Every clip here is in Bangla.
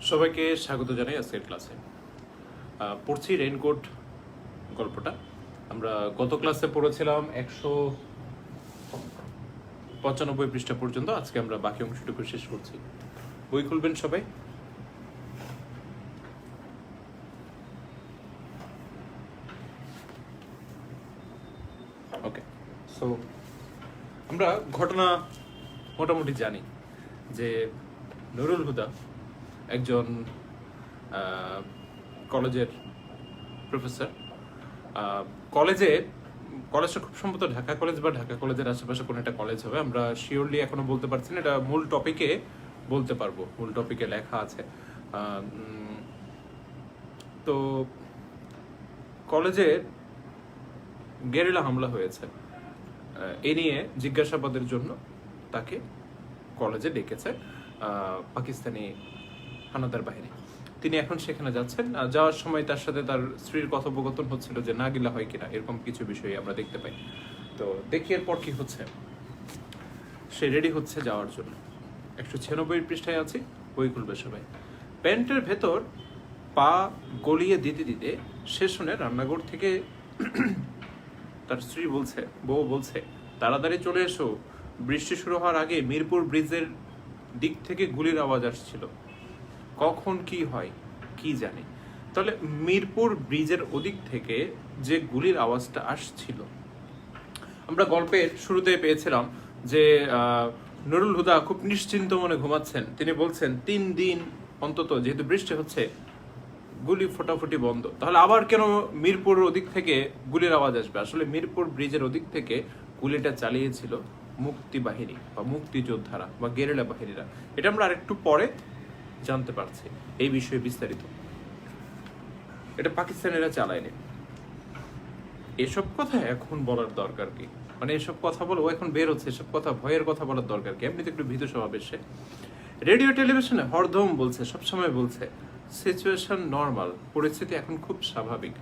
সবাইকে স্বাগত জানাই আজকের ক্লাসে। পড়ছি রেইনকোট গল্পটা। আমরা গত ক্লাসে পড়েছিলাম 195 পৃষ্ঠা পর্যন্ত। আজকে আমরা বাকি অংশটুকু শেষ করছি। বই খুলবেন সবাই। ওকে, সো আমরা ঘটনা মোটামুটি জানি যে নুরুল হুদা একজন কলেজের প্রফেসর। কলেজটা খুব সম্ভবত ঢাকা কলেজ বা ঢাকা কলেজের আশেপাশে কোনো একটা কলেজ হবে। আমরা শিওরলি এখনো বলতে পারছি না, এটা মূল টপিকে বলতে পারবো, মূল টপিকে লেখা আছে। তো কলেজে গেরিলা হামলা হয়েছে, এ নিয়ে জিজ্ঞাসাবাদের জন্য তাকে কলেজে ডেকেছে পাকিস্তানি হানাদার বাহিনী। তিনি এখন সেখানে যাচ্ছেন। যাওয়ার সময় তার সাথে তার স্ত্রীর কথোপকথন হচ্ছিল যে না গিলা হয় কিনা, এরকম কিছু বিষয় আমরা দেখতে পাই। তো দেখি এরপর কি হচ্ছে। সে রেডি হচ্ছে যাওয়ার জন্য। 196 পৃষ্ঠায় আছি, বই খুলবে সবাই। প্যান্টের ভেতর পা গলিয়ে দিতে দিতে সে শুনে রান্নাঘর থেকে তার স্ত্রী বলছে, বউ বলছে, তাড়াতাড়ি চলে এসো, বৃষ্টি শুরু হওয়ার আগে মিরপুর ব্রিজের দিক থেকে গুলির আওয়াজ আসছিল। কখন কি হয় কি জানি। তাহলে মিরপুর ব্রিজের ওদিক থেকে যে গুলির আওয়াজটা আসছিল, আমরা গল্পের শুরুতে পেয়েছিলাম যে নুরুল হুদা খুব নিশ্চিন্ত মনে ঘুমাচ্ছেন। তিনি বলছেন 3 দিন অন্তত যেহেতু বৃষ্টি হচ্ছে গুলি ফোটাফুটি বন্ধ, তাহলে আবার কেন মিরপুর ওদিক থেকে গুলির আওয়াজ আসবে? আসলে মিরপুর ব্রিজের ওদিক থেকে গুলিটা চালিয়েছিল মুক্তি বাহিনী বা মুক্তিযোদ্ধারা বা গেরিলা বাহিনীরা। এটা আমরা আরেকটু পরে জানতে পারছি এই বিষয়ে বিস্তারিত। এটা পাকিস্তানিরা চালায়নি। এসব কথা এখন বলার দরকার কি? মানে এসব কথা বলে ও এখন বের হচ্ছে, এসব কথা ভয়ের কথা বলার দরকার কি? এমনিতে একটু ভীত স্বভাব এসে রেডিও টেলিভিশনে হরদম বলছে, সবসময় বলছে সিচুয়েশন নর্মাল, পরিস্থিতি এখন খুব স্বাভাবিক,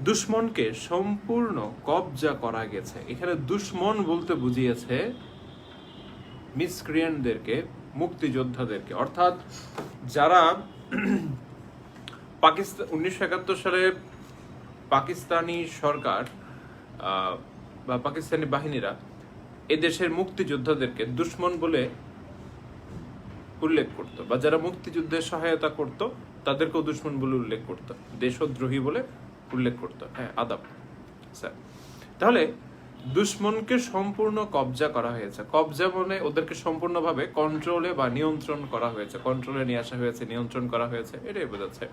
দুশ্মনকে সম্পূর্ণ কবজা করা গেছে। এখানে দুশ্মন বলতে বুঝিয়েছে মিসক্রিয়েন্টদেরকে, মুক্তিযোদ্ধাদেরকে, অর্থাৎ যারা পাকিস্তান 1971 সালে পাকিস্তানি সরকার বা পাকিস্তানি বাহিনীরা এদেশের মুক্তিযোদ্ধাদেরকে দুশ্মন বলে উল্লেখ করত, বা যারা মুক্তিযুদ্ধে সহায়তা করত তাদেরকেও দুশ্মন বলে উল্লেখ করত, দেশদ্রোহী বলে উল্লেখ করত। হ্যাঁ, আদাব স্যার। তাহলে দুশ্মনকে সম্পূর্ণ কবজা করা হয়েছে। কবজা মানে ওদেরকে সম্পূর্ণভাবে কন্ট্রোলে বা নিয়ন্ত্রণ করা হয়েছে, কন্ট্রোলে নিয়ে আসা হয়েছে, নিয়ন্ত্রণ করা হয়েছে, এটাই বোঝাচ্ছে।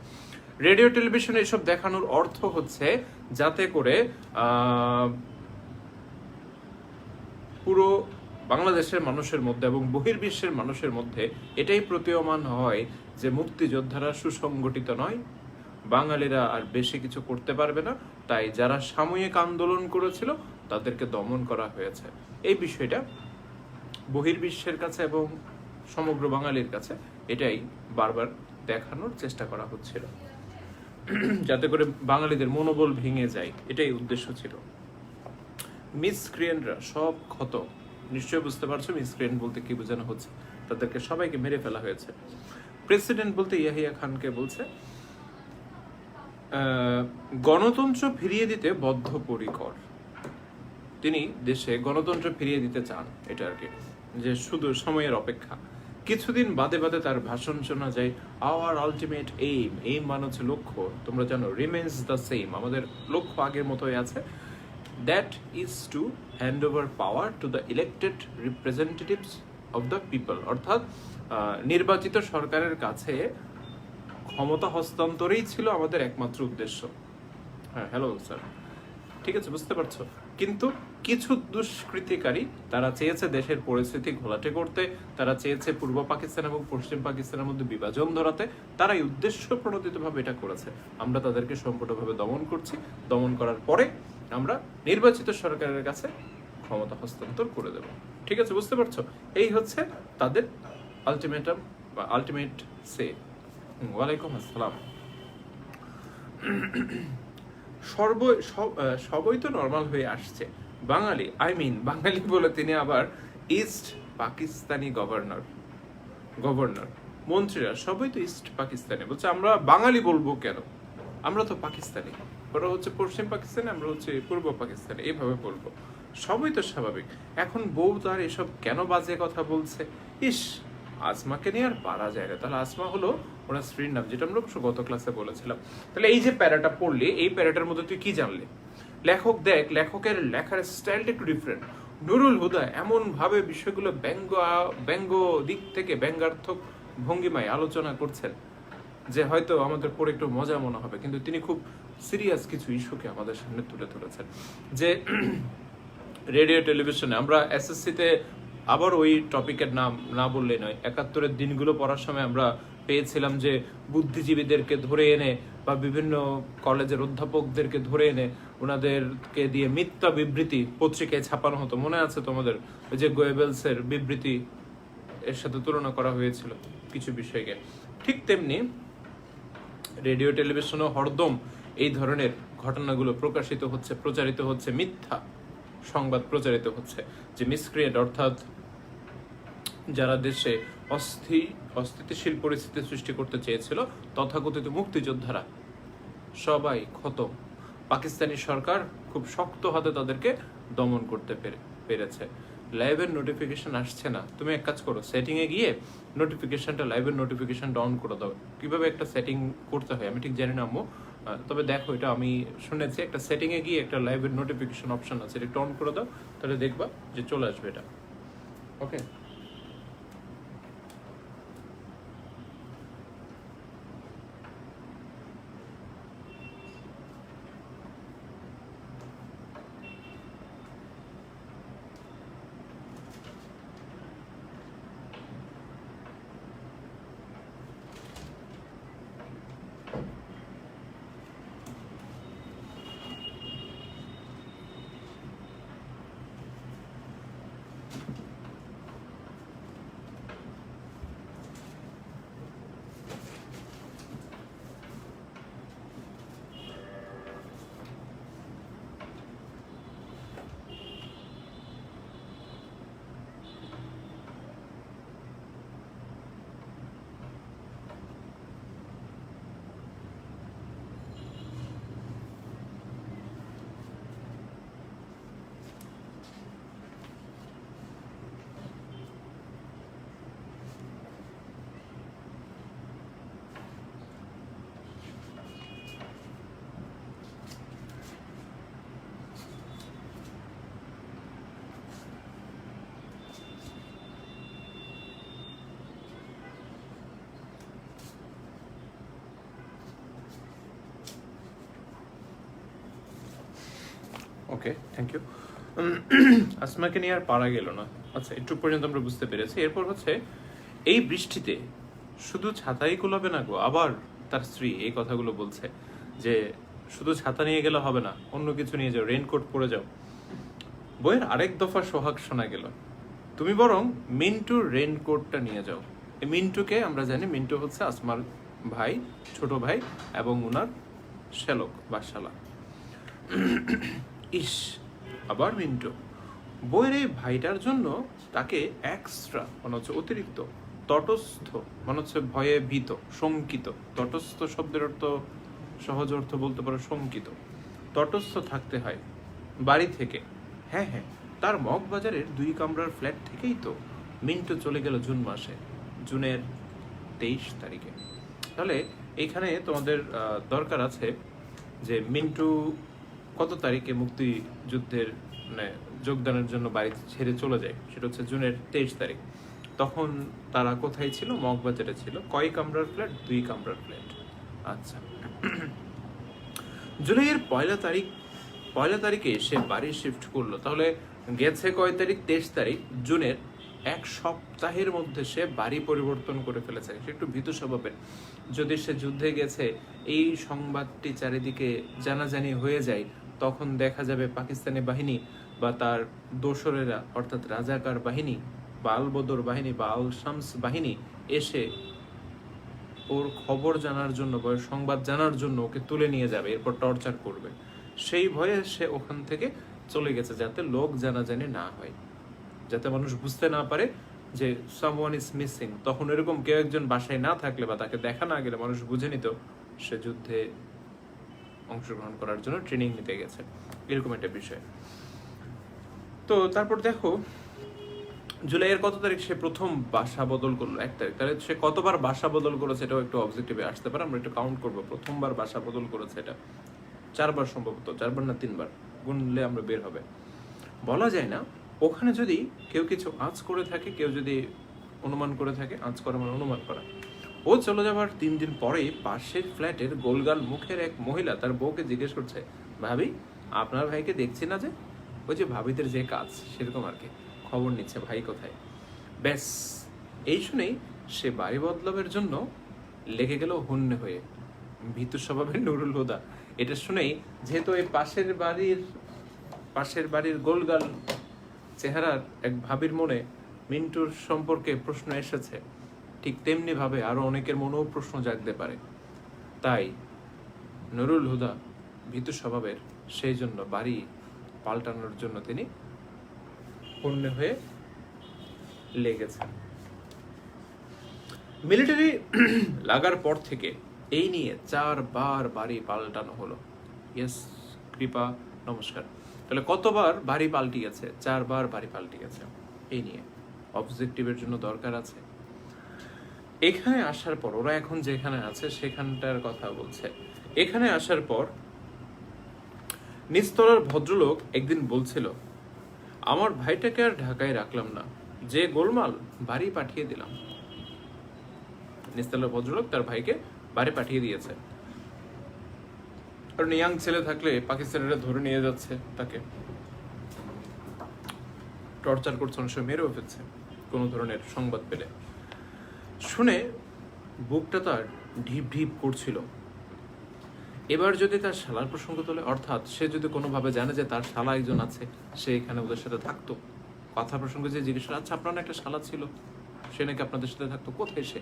রেডিও টেলিভিশনে এসব দেখানোর অর্থ হচ্ছে যাতে করে পুরো বাংলাদেশের মানুষের মধ্যে এবং বহির্বিশ্বের মানুষের মধ্যে এটাই প্রতীয়মান হয় যে মুক্তিযোদ্ধারা সুসংগঠিত নয়, বাঙালিরা আর বেশি কিছু করতে পারবে না, তাই যারা সাময়িক আন্দোলন করেছিল তাদেরকে দমন করা হয়েছে। এই বিষয়টা বহির্বিশ্বের কাছে এবং সমগ্র বাঙালির কাছে এটাই বারবার দেখানোর চেষ্টা করা হচ্ছিল, যাতে করে বাঙালিদের মনোবল ভেঙে যায়, এটাই উদ্দেশ্য ছিল। মিসক্রিয়েন্টরা সব ক্ষত, নিশ্চয়ই বুঝতে পারছো মিসক্রিয়েন্ট বলতে কি বোঝানো হচ্ছে। তাদেরকে সবাইকে মেরে ফেলা হয়েছে। প্রেসিডেন্ট বলতে ইয়াহিয়া খানকে বলছে গণতন্ত্র ফিরিয়ে দিতে বদ্ধপরিকর। তিনি দেশে গণতন্ত্র ফিরিয়ে দিতে চান, এটা আর কি, যে শুধু সময়ের অপেক্ষা। কিছুদিন বাদে বাদে তার ভাষণ শোনা যায়, আওয়ার আলটিমেট এইম মানে হচ্ছে লক্ষ্য, তোমরা জানো, রিমেন্স দ্য সেম, আমাদের লক্ষ্য আগের মতোই আছে, that is to hand over power to the elected representatives of the people, অর্থাৎ নির্বাচিত সরকারের কাছে ক্ষমতা হস্তান্তরেই ছিল আমাদের একমাত্র উদ্দেশ্য। হ্যাঁ, হ্যালো স্যার, ঠিক আছে, বুঝতে পারছো। কিন্তু কিছু দুষ্কৃতিকারী তারা চেয়েছে দেশের পরিস্থিতি ঘোলাটে করতে, তারা চেয়েছে পূর্ব পাকিস্তান এবং পশ্চিম পাকিস্তানের মধ্যে বিভাজন ধরাতে, তারা এই উদ্দেশ্য প্রণোদিতভাবে এটা করেছে। আমরা তাদেরকে সম্পূর্ণভাবে দমন করছি, দমন করার পরে আমরা নির্বাচিত সরকারের কাছে ক্ষমতা হস্তান্তর করে দেব। ঠিক আছে, বুঝতে পারছো? এই হচ্ছে তাদের আলটিমেটাম বা আলটিমেট সে। ওয়ালাইকুম আসসালাম। সবই তো নর্মাল হয়ে আসছে। বাঙালি বলে তিনি আবার ইস্ট পাকিস্তানি গভর্নর মন্ত্রীরা সবাই তো ইস্ট পাকিস্তানি। বলছে আমরা বাঙালি বলবো কেন, আমরা তো পাকিস্তানি, ওরা হচ্ছে পশ্চিম পাকিস্তানি, আমরা হচ্ছে পূর্ব পাকিস্তানি, এইভাবে বলবো, সবই তো স্বাভাবিক। এখন বউ তার এসব কেন বাজে কথা বলছে? ইস, আসমাকে নিয়ে আর পারা যায় না। তাহলে আসমা হলো ওনার স্ত্রীর নাম, যেটা আমরা অবশ্য গত ক্লাসে বলেছিলাম। তাহলে এই যে প্যারাটা পড়লি, এই প্যারাটার মধ্যে তুই কি জানলি? লেখক দেখ, লেখকের লেখার স্টাইলটা একটু ডিফারেন্ট। নুরুল হুদা এমন ভাবে বিষয়গুলো ব্যঙ্গ দিক থেকে ব্যঙ্গার্থক ভঙ্গিমায় আলোচনা করছেন যে হয়তো আমাদের পড়ে একটু মজা মনে হবে, কিন্তু তিনি খুব সিরিয়াস কিছু ইস্যুকে আমাদের সামনে তুলে ধরেছেন। যে রেডিও টেলিভিশনে আমরা এসএসসিতে আবার ওই টপিকের নাম না বললে নয়, 71-এর দিনগুলো পড়ার সময় আমরা পেয়েছিলাম যে বুদ্ধিজীবীদেরকে ধরে এনে বা বিভিন্ন কলেজের অধ্যাপকদেরকে ধরে এনে ওনাদেরকে দিয়ে মিথ্যা বিবৃতি পত্রিকায় ছাপানো হতো। মনে আছে তোমাদের? ওই যে গোয়েবেলসের বিবৃতি এর সাথে তুলনা করা হয়েছিল কিছু বিষয়কে। ঠিক তেমনি রেডিও টেলিভিশনও হরদম এই ধরনের ঘটনাগুলো প্রকাশিত হচ্ছে, প্রচারিত হচ্ছে, মিথ্যা সংবাদ প্রচারিত হচ্ছে যে মিসক্রিয়েট, অর্থাৎ যারা দেশে অস্থিতিশীল পরিস্থিতি সৃষ্টি করতে চেয়েছিল, তথাকথিত মুক্তিযোদ্ধারা সবাই খতম। পাকিস্তানি সরকার খুব শক্ত হাতে তাদেরকে দমন করতে পেরেছে। লাইভের নোটিফিকেশন আসছে না, তুমি এক কাজ করো, সেটিং এ গিয়ে নোটিফিকেশনটা, লাইভের নোটিফিকেশনটা অন করে দাও। কিভাবে একটা সেটিং করতে হয় আমি ঠিক জানি না আম্মু, তবে দেখো এটা আমি শুনেছি, একটা সেটিং এ গিয়ে একটা লাইভের নোটিফিকেশন অপশন আছে, এটা অন করে দাও, তাহলে দেখবা যে চলে আসবে এটা। ওকে, ওকে, থ্যাংক ইউ। আসমাকে নিয়ে আর পারা গেল না। আচ্ছা, একটু পর্যন্ত আমরা বুঝতে পেরেছি। এরপর হচ্ছে এই বৃষ্টিতে শুধু ছাতাই কুলাবে না গো, আবার তার স্ত্রী এই কথাগুলো বলছে যে শুধু ছাতা নিয়ে গেলে হবে না, অন্য কিছু নিয়ে যাও, রেইনকোট পরে যাও। বইয়ের আরেক দফা সোহাগ শোনা গেল, তুমি বরং মিন্টুর রেইনকোটটা নিয়ে যাও। এই মিন্টুকে আমরা জানি, মিন্টু হচ্ছে আসমার ভাই, ছোট ভাই, এবং ওনার শ্যালক বা শালা। ইস, আবার মিন্টু। বইয়ের এই ভাইটার জন্য তাকে এক্সট্রা মনে হচ্ছে, অতিরিক্ত তটস্থ মনে হচ্ছে, ভয়ে ভীত, শঙ্কিত। তটস্থ শব্দের অর্থ, সহজ অর্থ বলতে পারো শঙ্কিত। তটস্থ থাকতে হয় বাড়ি থেকে। হ্যাঁ হ্যাঁ, তার মগবাজারের 2 কামরার ফ্ল্যাট থেকেই তো মিন্টু চলে গেল জুন মাসে, জুনের 23 তারিখে। তাহলে এইখানে তোমাদের দরকার আছে যে মিন্টু কত তারিখে মুক্তিযুদ্ধের মানে যোগদানের জন্য বাড়ি ছেড়ে চলে যায়, সেটা হচ্ছে জুনের 23 তারিখ। তখন তারা কোথায় ছিল? মগবাজারে ছিল। কয় কামরার ফ্ল্যাট? 2 কামরার ফ্ল্যাট। আচ্ছা, জুলাইয়ের পয়লা তারিখে সে বাড়ি শিফট করলো। তাহলে গেছে কয় তারিখ? 23 তারিখ। জুনের 1 সপ্তাহের মধ্যে সে বাড়ি পরিবর্তন করে ফেলেছে। সে একটু ভীতু স্বভাবের। যদি সে যুদ্ধে গেছে, এই সংবাদটি চারিদিকে জানাজানি হয়ে যায়, তখন দেখা যাবে পাকিস্তানি বাহিনী বা তার দোসরেরা, অর্থাৎ রাজাকার বাহিনী বা আল বদর বাহিনী বা আল শামস বাহিনী এসে ওর খবর জানার জন্য বা সংবাদ জানার জন্য ওকে তুলে নিয়ে যাবে, এরপর টর্চার করবে। সেই ভয়ে সে ওখান থেকে চলে গেছে, যাতে লোক জানাজানি না হয়, যাতে মানুষ বুঝতে না পারে যে সামওয়ান ইজ মিসিং, তখন এরকম কেউ একজন বাসায় না থাকলে বা তাকে দেখা না গেলে মানুষ বুঝে নিত সে যুদ্ধে অংশগ্রহণ করার জন্য ট্রেনিং নিতে গেছে, এরকম একটা বিষয়। তো তারপর দেখো জুলাইয়ের কত তারিখ সে প্রথম বাসা বদল করলো, 1 তারিখ। তাহলে সে কতবার বাসা বদল করেছে এটাও একটু অবজেক্টিভে আসতে পারে, আমরা একটু কাউন্ট করবো। প্রথমবার বাসা বদল করেছে এটা 4 বার, সম্ভবত 4 বার না 3 বার, গুনলে আমরা বের হবে। বলা যায় না, ওখানে যদি কেউ কিছু আঁচ করে থাকে, কেউ যদি অনুমান করে থাকে, আঁচ করা মানে অনুমান করা। ও চলে যাবার 3 দিন পরে পাশের ফ্ল্যাটের গোলগাল মুখের এক মহিলা তার বউকে জিজ্ঞেস করছে, ভাবি আপনার ভাইকে দেখছি না যে? ওই যে ভাবিদের যে কাজ সেরকম আর কি, খবর নিচ্ছে ভাই কোথায়। ব্যাস এই শুনেই সে বাড়ি বদলাবের জন্য লেগে গেল হন্যে হয়ে, ভীতু স্বভাবের নুরুল হুদা। এটা শুনেই, যেহেতু এই পাশের বাড়ির গোলগাল চেহারার এক ভাবির মনে মিন্টুর সম্পর্কে প্রশ্ন এসেছে, ঠিক তেমনি ভাবে আরো অনেকের মনেও প্রশ্ন জাগতে পারে। তাই নুরুল হুদা ভীতু স্বভাবের, সেই জন্য বাড়ি পাল্টানোর জন্য তিনি হন্যে হয়ে লেগেছেন। মিলিটারি লাগার পর থেকে এই নিয়ে 4 বার বাড়ি পাল্টানো হলো। ইয়েস কৃপা, নমস্কার। তাহলে কতবার বাড়ি পাল্টিয়েছে? 4 বার বাড়ি পাল্টিয়েছে। এই নিয়ে অবজেক্টিভের জন্য দরকার আছে। এখানে আসার পর ওরা এখন যেখানে আছে সেখানটার কথা বলছে। এখানে আসার পর নিস্তলার ভদ্রলোক একদিন বলছিল, আমার ভাইটাকে আর ঢাকায় রাখলাম না, যে গোলমাল বাড়ি পাঠিয়ে দিলাম। নিস্তলার ভদ্রলোক তার ভাইকে বাড়ি পাঠিয়ে দিয়েছে, কারণ ইয়াং ছেলে থাকলে পাকিস্তানিরা ধরে নিয়ে যাচ্ছে, তাকে টর্চার করছে, অনেক সময় মেরেও ফেলছে কোনো ধরনের সংবাদ পেলে। শুনে বুকটা তার ঢিপ ঢিপ করছিল। এবার যদি তার শালার প্রসঙ্গ তোলে, অর্থাৎ সে যদি কোনোভাবে জানে যে তার শালা একজন আছে, সে এখানে ওদের সাথে থাকতো, কথা প্রসঙ্গে যে জিজ্ঞেস, আচ্ছা আপনার একটা শালা ছিল, সে নাকি আপনাদের সাথে থাকতো, কোথায় সে?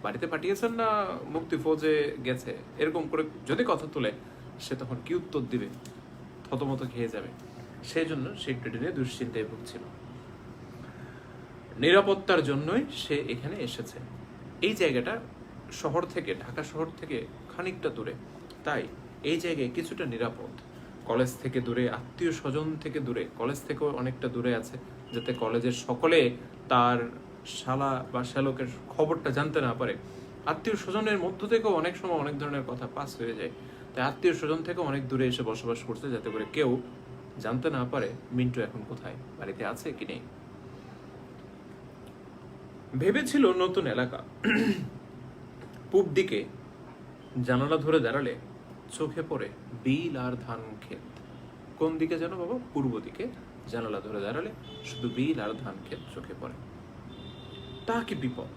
বাড়িতে পাঠিয়েছেন না মুক্তি ফৌজে গেছে? এরকম করে যদি কথা তোলে, সে তখন কি উত্তর দিবে? থতমত খেয়ে যাবে। সেই জন্য সে একটু নিয়ে দুশ্চিন্তায় ভুগছিল। নিরাপত্তার জন্যই সে এখানে এসেছে। এই জায়গাটা শহর থেকে, ঢাকা শহর থেকে খানিকটা দূরে, তাই এই জায়গায় কিছুটা নিরাপদ। কলেজ থেকে দূরে, আত্মীয় স্বজন থেকে দূরে, কলেজ থেকেও অনেকটা দূরে আছে, যাতে কলেজের সকলে তার শালা বা শ্যালকের খবরটা জানতে না পারে। আত্মীয় স্বজনের মধ্য থেকেও অনেক সময় অনেক ধরনের কথা পাস হয়ে যায়, তাই আত্মীয় স্বজন থেকেও অনেক দূরে এসে বসবাস করছে, যাতে করে কেউ জানতে না পারে মিন্টু এখন কোথায়, বাড়িতে আছে কি নেই। ভেবেছিল নতুন এলাকা। পূব দিকে জানালা ধরে দাঁড়ালে চোখে পড়ে বিল আর ধান ক্ষেত। কোন দিকে যেন বাবা? পূর্ব দিকে জানালা ধরে দাঁড়ালে শুধু বিল আর ধান ক্ষেত চোখে পড়ে। তা কি বিপদ!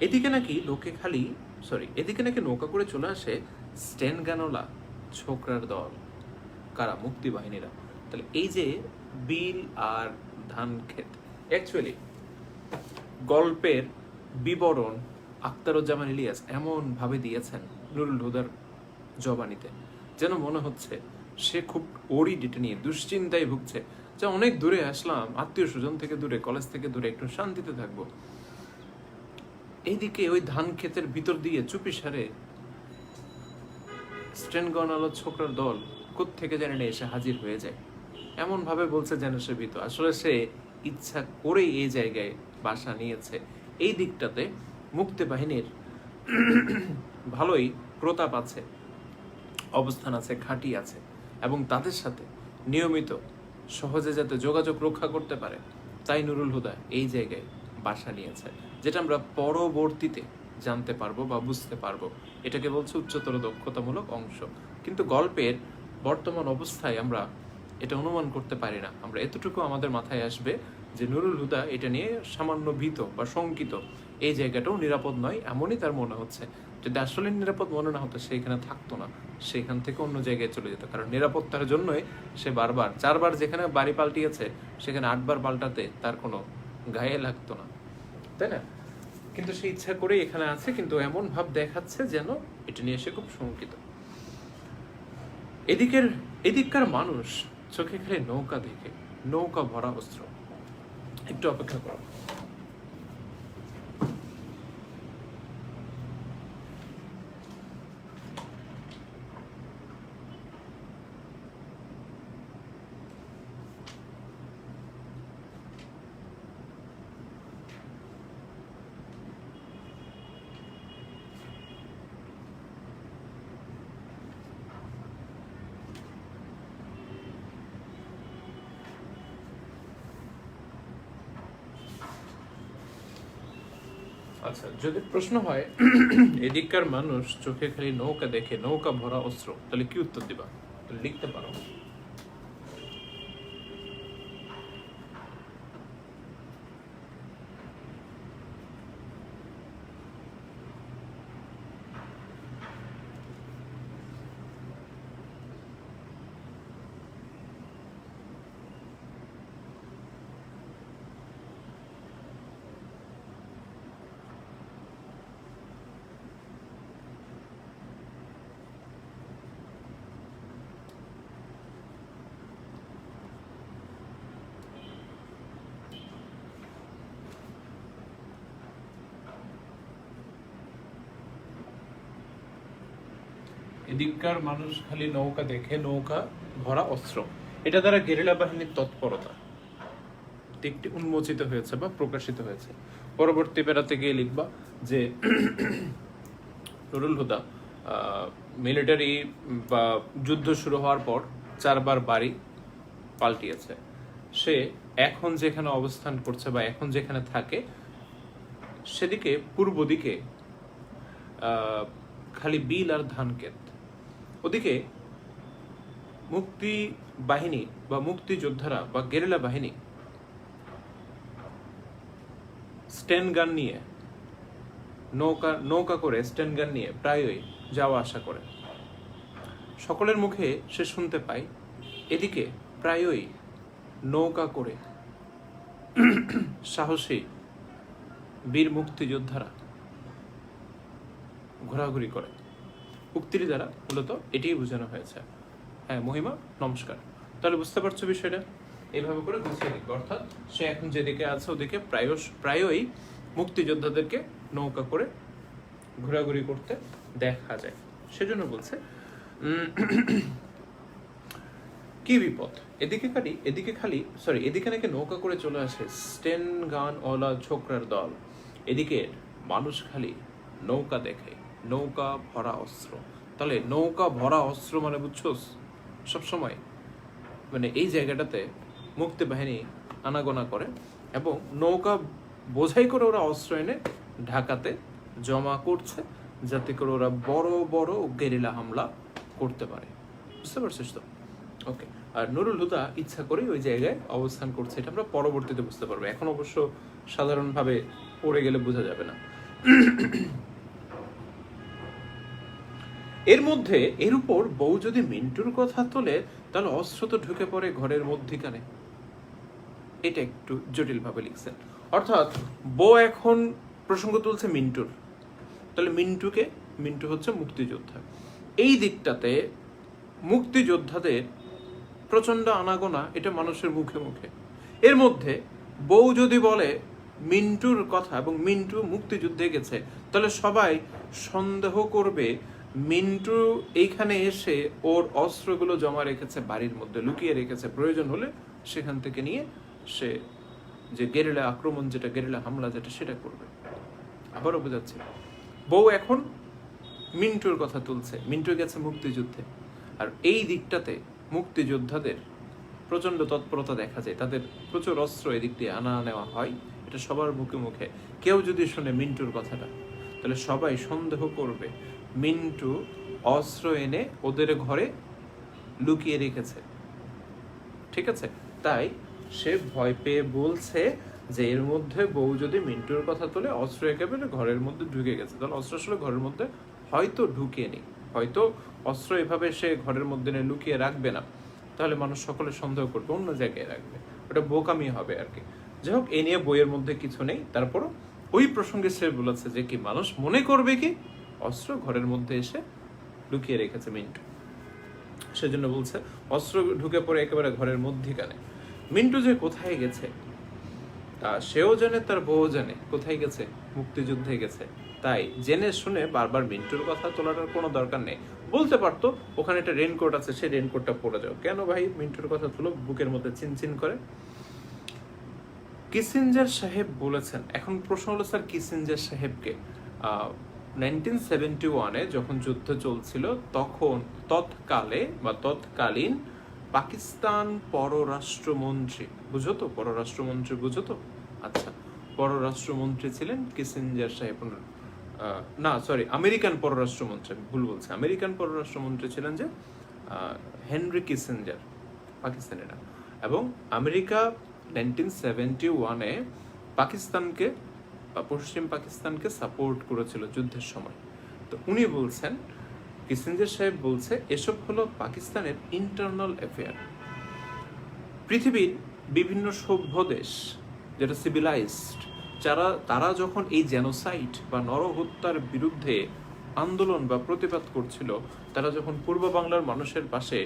এদিকে নাকি এদিকে নাকি নৌকা করে চলে আসে স্ট্যান্ড গানওয়ালা ছোকরার দল। কারা? মুক্তি বাহিনীরা। তাহলে এই যে বিল আর ধান ক্ষেত, অ্যাকচুয়ালি গল্পের বিবরণ আখতারুজ্জামান ইলিয়াস এমন ভাবে দিয়েছেন নুরুল হুদার জবানিতে, যেন মনে হচ্ছে সে খুব ওরই ডেটে নিয়ে দুশ্চিন্তায় ভুগছে, যে অনেক দূরে আসলাম, আত্মীয় স্বজন থেকে দূরে, কলেজ থেকে দূরে, একটু শান্তিতে থাকবো। এইদিকে ওই ধান ক্ষেতের ভিতর দিয়ে চুপি সারে স্ট্যান্ডগন আলো ছোকরার দল কোত্থেকে জানে না এসে হাজির হয়ে যায়। এমন ভাবে বলছে যেন সে ভীত। আসলে সে ইচ্ছা করেই এই জায়গায় বাসা নিয়েছে। এই দিকটাতে মুক্তি বাহিনীর ভালোই প্রতাপ আছে, অবস্থান আছে, ঘাঁটি আছে, এবং তাদের সাথে নিয়মিত সহজে যাতে যোগাযোগ রক্ষা করতে পারে, তাই নুরুল হুদা এই জায়গায় বাসা নিয়েছে, যেটা আমরা পরবর্তীতে জানতে পারবো বা বুঝতে পারবো। এটাকে বলছে উচ্চতর দক্ষতামূলক অংশ। কিন্তু গল্পের বর্তমান অবস্থায় আমরা এটা অনুমান করতে পারি না। আমরা এতটুকু আমাদের মাথায় আসবে যে নুরুল হুদা এটা নিয়ে সামান্য ভীত বা শঙ্কিত, এই জায়গাটাও নিরাপদ নয় এমনই তার মনে হচ্ছে। যদি আসলে নিরাপদ মনে না হতো সে এখানে থাকতো না, সেখান থেকে অন্য জায়গায় চলে যেত। কারণ নিরাপত্তার জন্যই সে 4 বার যেখানে বাড়ি পাল্টিয়েছে সেখানে 8 বার পাল্টাতে তার কোনো গায়ে লাগতো না, তাই না? কিন্তু সে ইচ্ছা করে এখানে আছে, কিন্তু এমন ভাব দেখাচ্ছে যেন এটা নিয়ে সে খুব শঙ্কিত। এদিককার মানুষ চোখে খালি নৌকা দেখে, নৌকা ভরা অস্ত্র। একটু অপেক্ষা করো। আচ্ছা, যদি প্রশ্ন হয় এদিককার মানুষ চোখে খালি নৌকা দেখে, নৌকা ভরা অস্ত্র, তাহলে কি উত্তর দিবা? লিখতে পারো। এদিককার মানুষ খালি নৌকা দেখে, নৌকা ভরা অস্ত্র, এটা দ্বারা গেরিলা বাহিনীর তৎপরতা দিকটি উন্মোচিত হয়েছে বা প্রকাশিত হয়েছে। পরবর্তী পেরাতে গিয়ে লিখবা যে নুরুল হুদা মিলিটারি বা যুদ্ধ শুরু হওয়ার পর 4 বার বাড়ি পাল্টিয়েছে। সে এখন যেখানে অবস্থান করছে বা এখন যেখানে থাকে সেদিকে পূর্ব দিকে খালি বিল আর ধান ক্ষেত, ওদিকে মুক্তি বাহিনী বা মুক্তিযোদ্ধারা বা গেরিলা বাহিনী স্টেন গান নিয়ে, নৌকা করে স্টেন গান নিয়ে প্রায়ই যাওয়া আসা করে। সকলের মুখে সে শুনতে পায় এদিকে প্রায়ই নৌকা করে সাহসী বীর মুক্তিযোদ্ধারা ঘোরাঘুরি করে। উক্তির দ্বারা মূলত এটাই বোঝানো হয়েছে। হ্যাঁ মহিমা, নমস্কার। তাহলে বুঝতে পারছো বিষয়টা? এইভাবে করে গুছিয়ে লিখবে, অর্থাৎ সে এখন যেদিকে আছে ওদিকে প্রায়ই মুক্তিযোদ্ধাদেরকে নৌকা করে ঘোরাঘুরি করতে দেখা যায়। সেজন্য বলছে কি বিপদ, এদিকে নাকি নৌকা করে চলে আসে স্টেন গান ওলা ছোকরার দল, এদিকে মানুষ খালি নৌকা দেখে, নৌকা ভরা অস্ত্র। তাহলে নৌকা ভরা অস্ত্র মানে বুঝছোস, সবসময় মানে এই জায়গাটাতে মুক্তি বাহিনী আনাগোনা করে এবং নৌকা বোঝাই করে ওরা অস্ত্র এনে ঢাকাতে জমা করছে, যাতে করে ওরা বড় বড় গেরিলা হামলা করতে পারে। বুঝতে পারছিস তো? ওকে। আর নুরুল হুদা ইচ্ছা করে ওই জায়গায় অবস্থান করছে, এটা আমরা পরবর্তীতে বুঝতে পারবো। এখন অবশ্য সাধারণভাবে পড়ে গেলে বোঝা যাবে না। এর মধ্যে এর উপর বউ যদি মিন্টুর কথা তোলে, তাহলে অস্ত্র তো ঢুকে পড়ে ঘরের মধ্যিখানে। এটা একটু জটিল ভাবে লিখছেন, অর্থাৎ বউ এখন প্রসঙ্গ তুলছে মিন্টুর, তাহলে মিন্টু হচ্ছে মুক্তিযোদ্ধা। এই দিকটাতে মুক্তিযোদ্ধাদের প্রচন্ড আনাগোনা, এটা মানুষের মুখে মুখে। এর মধ্যে বউ যদি বলে মিন্টুর কথা এবং মিন্টু মুক্তিযুদ্ধে গেছে, তাহলে সবাই সন্দেহ করবে মিন্টু এইখানে এসে ওর অস্ত্রগুলো জমা রেখেছে, বাড়ির মধ্যে লুকিয়ে রেখেছে, প্রয়োজন হলে সেখান থেকে নিয়ে সে যে গেরিলা আক্রমণ, যেটা গেরিলা হামলা যেটা, সেটা করবে। আবারও বোঝাচ্ছি, বউ এখন মিন্টুর কথা তুলছে, মিন্টু গেছে মুক্তিযুদ্ধে। আর এই দিকটাতে মুক্তিযোদ্ধাদের প্রচন্ড তৎপরতা দেখা যায়, তাদের প্রচুর অস্ত্র এদিক দিয়ে আনা নেওয়া হয়, এটা সবার মুখে মুখে। কেউ যদি শুনে মিন্টুর কথাটা, তাহলে সবাই সন্দেহ করবে মিন্টু অস্ত্র এনে ওদের ঘরে লুকিয়ে রেখেছে। ঠিক আছে? তাই সে ভয় পেয়ে বলছে যে এর মধ্যে বউ যদি মিন্টুর কথা তোলে, অস্ত্র একেবারে ঘরের মধ্যে ঢুকে গেছে, তাহলে অস্ত্র আসলে ঘরের মধ্যে হয়তো ঢুকিয়ে নেই, হয়তো অস্ত্র এভাবে সে ঘরের মধ্যে লুকিয়ে রাখবে না, তাহলে মানুষ সকলে সন্দেহ করবে, অন্য জায়গায় রাখবে, ওটা বোকামি হবে আর কি। যাই হোক, এ নিয়ে বইয়ের মধ্যে কিছু নেই, তারপরও ওই প্রসঙ্গে সে বলেছে যে কি মানুষ মনে করবে কি অস্ত্র ঘরের মধ্যে এসে লুকিয়ে রেখেছে মিন্টু, সেজন্য বলছে অস্ত্র ঢুকে পড়ে একেবারে ঘরের মধ্যিখানে। মিন্টু যে কোথায় গেছে তা সেও জানে, তার বউ জানে কোথায় গেছে, মুক্তিযুদ্ধে গেছে। তাই জেনে শুনে বারবার মিন্টুর কথা তোলার কোনো দরকার নেই। বলতে পারতো ওখানে একটা রেনকোট আছে, সেই রেনকোটটা পরে যাও, কেন ভাই মিন্টুর কথা তুলো? বুকের মধ্যে চিনচিন করে। কিসিঞ্জার সাহেব বলেছেন, এখন প্রশ্ন হলো স্যার কিসিঞ্জার সাহেবকে 1971-এ যখন যুদ্ধ চলছিল তখন তৎকালীন পাকিস্তান পররাষ্ট্রমন্ত্রী, বুঝো তো পররাষ্ট্রমন্ত্রী, বুঝো তো? আচ্ছা, পররাষ্ট্রমন্ত্রী ছিলেন কিসিঞ্জার সাহেব, না সরি আমেরিকান পররাষ্ট্রমন্ত্রী, আমি ভুল বলছি, আমেরিকান পররাষ্ট্রমন্ত্রী ছিলেন যে হেনরি কিসিঞ্জার, পাকিস্তানিরা। এবং আমেরিকা 1971-এ পাকিস্তানকে বা পশ্চিম পাকিস্তানকে সাপোর্ট করেছিল যুদ্ধের সময়। তো উনি বলছেন, কিসিঞ্জার সাহেব বলছে, এসব হলো পাকিস্তানের ইন্টারনাল অ্যাফেয়ার। পৃথিবীর বিভিন্ন সভ্য দেশ যেটা সিভিলাইজড, তারা যখন এই জেনোসাইড বা নরহত্যার বিরুদ্ধে আন্দোলন বা প্রতিবাদ করছিল, তারা যখন পূর্ব বাংলার মানুষের পাশে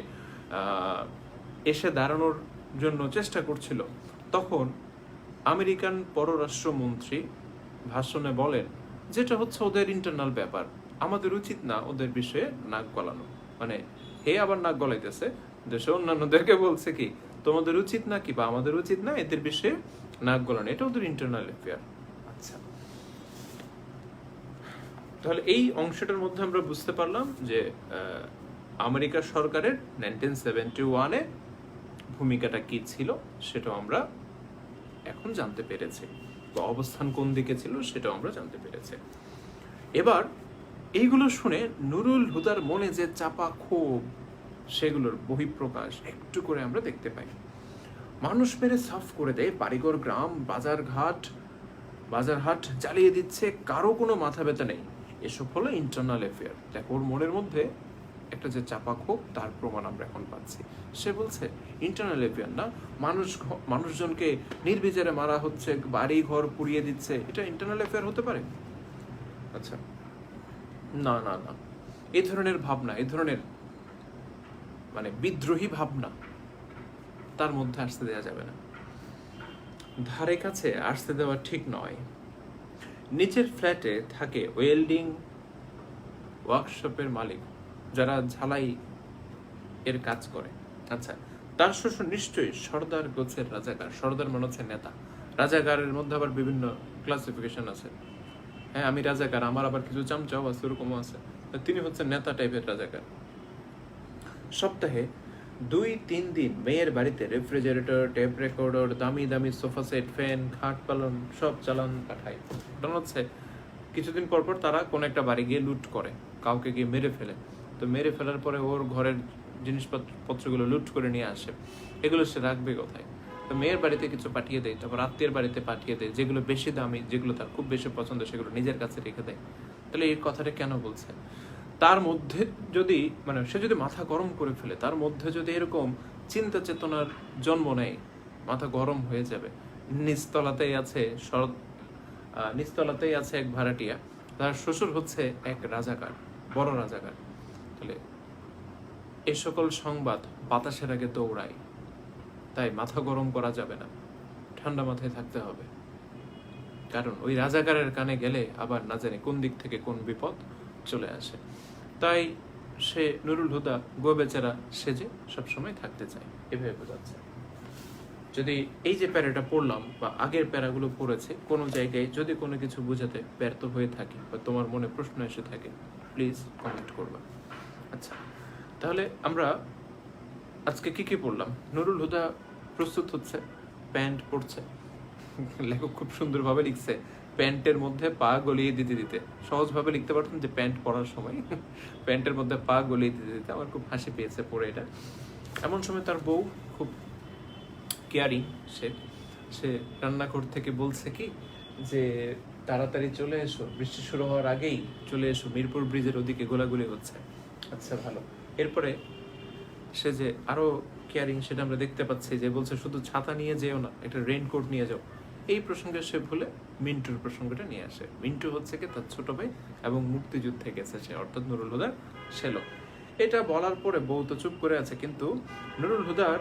এসে দাঁড়ানোর জন্য চেষ্টা করছিল, তখন আমেরিকান পররাষ্ট্রমন্ত্রী ভাষণে বলেন, যেটা হচ্ছে ওদের ইন্টারনাল ব্যাপার, আমাদের উচিত না ওদের বিষয়ে নাক গলানো। মানে হে আবার নাক গলাইতেছে, দেশে অন্যান্যদেরকে বলছে কি, তোমাদের উচিত না কি বা আমাদের উচিত না এদের বিষয়ে নাক গলানো, এটা ওদের ইন্টারনাল অ্যাফেয়ার। আচ্ছা, তাহলে এই অংশটার মধ্যে আমরা বুঝতে পারলাম যে আমেরিকা সরকারের 1971-এ ভূমিকাটা কি ছিল সেটাও আমরা এখন জানতে পেরেছি, বা অবস্থান কোন দিকে ছিল সেটাও আমরা জানতে পেরেছি। এবার এইগুলো শুনে নুরুল হুদার মনে যে চাপা ক্ষোভ, সেগুলোর বহিঃপ্রকাশ একটু করে আমরা দেখতে পাই। মানুষ মেরে সাফ করে দেয় বাড়িঘর, গ্রাম, বাজারহাট জ্বালিয়ে দিচ্ছে, কারো কোনো মাথা ব্যথা নেই। এসব হলো ইন্টারনাল অ্যাফেয়ার। দেখো ওর মনের মধ্যে একটা যে চাপা ক্ষোভ, তার প্রমাণ আমরা এখন পাচ্ছি। সে বলছে ইন্টারনাল অ্যাফেয়ার না, মানুষজনকে নির্বিচারে মারা হচ্ছে, বাড়ি ঘর পুড়িয়ে দিচ্ছে, এটা ইন্টারনাল অ্যাফেয়ার হতে পারে? আচ্ছা, না না না, এই ধরনের ভাবনা, এই ধরনের মানে বিদ্রোহী ভাবনা তার মধ্যে আসতে দেওয়া যাবে না, ধারে কাছে আসতে দেওয়া ঠিক নয়। নিচের ফ্ল্যাটে থাকে ওয়েল্ডিং ওয়ার্কশপের মালিক, যারা ঝালাই এর কাজ করে। আচ্ছা, তার শ্বশুর নিশ্চয়ই সর্দার গোছের রাজাকার। সর্দার মনে হচ্ছে নেতা। রাজাকারের মধ্যে আবার বিভিন্ন ক্লাসিফিকেশন আছে। হ্যাঁ, আমি রাজাকার, আমার আবার কিছু চামচাও আছে, ওরকমও আছে। তিনি হচ্ছেন নেতা টাইপের রাজাকার। সপ্তাহে 2-3 দিন মেয়ের বাড়িতে রেফ্রিজারেটর, টেপ রেকর্ডার, দামি দামি সোফা সেট, ফ্যান, খাট পালন সব চালান পাঠায়। কারণ হচ্ছে কিছুদিন পর পর তারা কোন একটা বাড়ি গিয়ে লুট করে, কাউকে গিয়ে মেরে ফেলে। তো মেরে ফেলার পরে ওর ঘরের জিনিসপত্রগুলো লুট করে নিয়ে আসে, এগুলো সে রাখবে কোথায়? তো মেয়ের বাড়িতে কিছু পাঠিয়ে দেয়, তারপর আত্মীয়ের বাড়িতে পাঠিয়ে দেয়, যেগুলো বেশি দামি, যেগুলো তার খুব বেশি পছন্দ, সেগুলো নিজের কাছে রেখে দেয়। তাহলে এই কথাটা কেন বলছে? তার মধ্যে যদি মানে সে যদি মাথা গরম করে ফেলে, তার মধ্যে যদি এরকম চিন্তা চেতনার জন্ম নেয়, মাথা গরম হয়ে যাবে। নিচতলাতেই আছে এক ভাড়াটিয়া, তার শ্বশুর হচ্ছে এক রাজাকার, বড় রাজাকার। তাহলে এই সকল সংবাদ বাতাসের আগে দৌড়ায়, তাই মাথা গরম করা যাবে না, ঠান্ডা মাথায় থাকতে হবে। কারণ ওই রাজাকারের কানে গেলে আবার না জানি কোন দিক থেকে কোন বিপদ চলে আসে। তাই সে নুরুল হুদা গো বেচারা সেজে সবসময় থাকতে চায়, এভাবে বোঝাচ্ছে। যদি এই যে প্যারাটা পড়লাম বা আগের প্যারাগুলো পড়েছে, কোনো জায়গায় যদি কোনো কিছু বোঝাতে ব্যর্থ হয়ে থাকে বা তোমার মনে প্রশ্ন এসে থাকে, প্লিজ কমেন্ট করবা। আচ্ছা, তাহলে আমরা আজকে কি পড়লাম? নুরুল হুদা প্রস্তুত হচ্ছে, প্যান্ট পরছে। লেখক খুব সুন্দরভাবে লিখছে, প্যান্টের মধ্যে পা গলিয়ে দিতে দিতে। সহজভাবে লিখতে পারতাম যে প্যান্ট পরার সময় প্যান্টের মধ্যে পা গলিয়ে দিতে দিতে। আমার খুব হাসি পেয়েছে পড়ে এটা। এমন সময় তার বউ খুব কেয়ারিং, সে রান্নাঘর থেকে বলছে কি যে তাড়াতাড়ি চলে এসো, বৃষ্টি শুরু হওয়ার আগেই চলে এসো, মিরপুর ব্রিজের ওদিকে গোলাগুলি হচ্ছে। আচ্ছা, ভালো। এরপরে সে যে আরো কেয়ারিং, সেটা আমরা দেখতে পাচ্ছি যে বলছে শুধু ছাতা নিয়ে যেও না, একটা রেইনকোট নিয়ে যাও। এই প্রসঙ্গে সে ভুলে মিন্টুর প্রসঙ্গটা নিয়ে আসে। মিন্টু হচ্ছে কি তার ছোট ভাই এবং মুক্তিযুদ্ধে গেছে সে, অর্থাৎ নুরুল হুদার ছেলে। এটা বলার পরে বউ তো চুপ করে আছে, কিন্তু নুরুল হুদার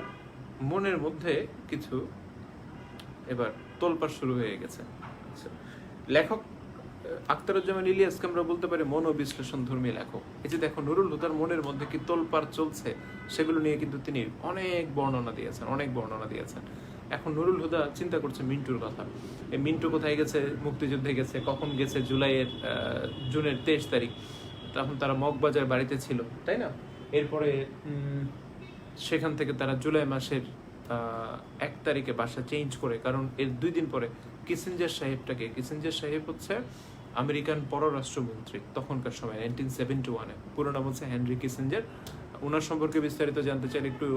মনের মধ্যে কিছু এবার তোলপাড় শুরু হয়ে গেছে। লেখক আখতারুজ্জামান ইলিয়াসকে আমরা বলতে পারি মনোবিশ্লেষণ ধর্মী লেখক। এই যে দেখো নুরুল হুদার মনের মধ্যে কি তোলপাড় চলছে, সেগুলো নিয়ে কিন্তু তিনি অনেক বর্ণনা দিয়েছেন। এখন নুরুল হুদা চিন্তা করছে মিন্টুর কথা। এই মিন্টু কোথায় গেছে? মুক্তিযুদ্ধে গেছে। কখন গেছে? জুনের 23 তারিখ। তখন তারা মগবাজার বাড়িতে ছিল, তাই না? এরপরে সেখান থেকে তারা জুলাই মাসের 1 তারিখে বাসা চেঞ্জ করে, কারণ এর 2 দিন পরে কিসিঞ্জার সাহেব হচ্ছে আমেরিকান পররাষ্ট্রমন্ত্রী তখনকার সময় 1971-এ। পুরো নাম হচ্ছে হেনরি কিসিঞ্জার। ওনার সম্পর্কে বিস্তারিত জানতে চাইলে একটু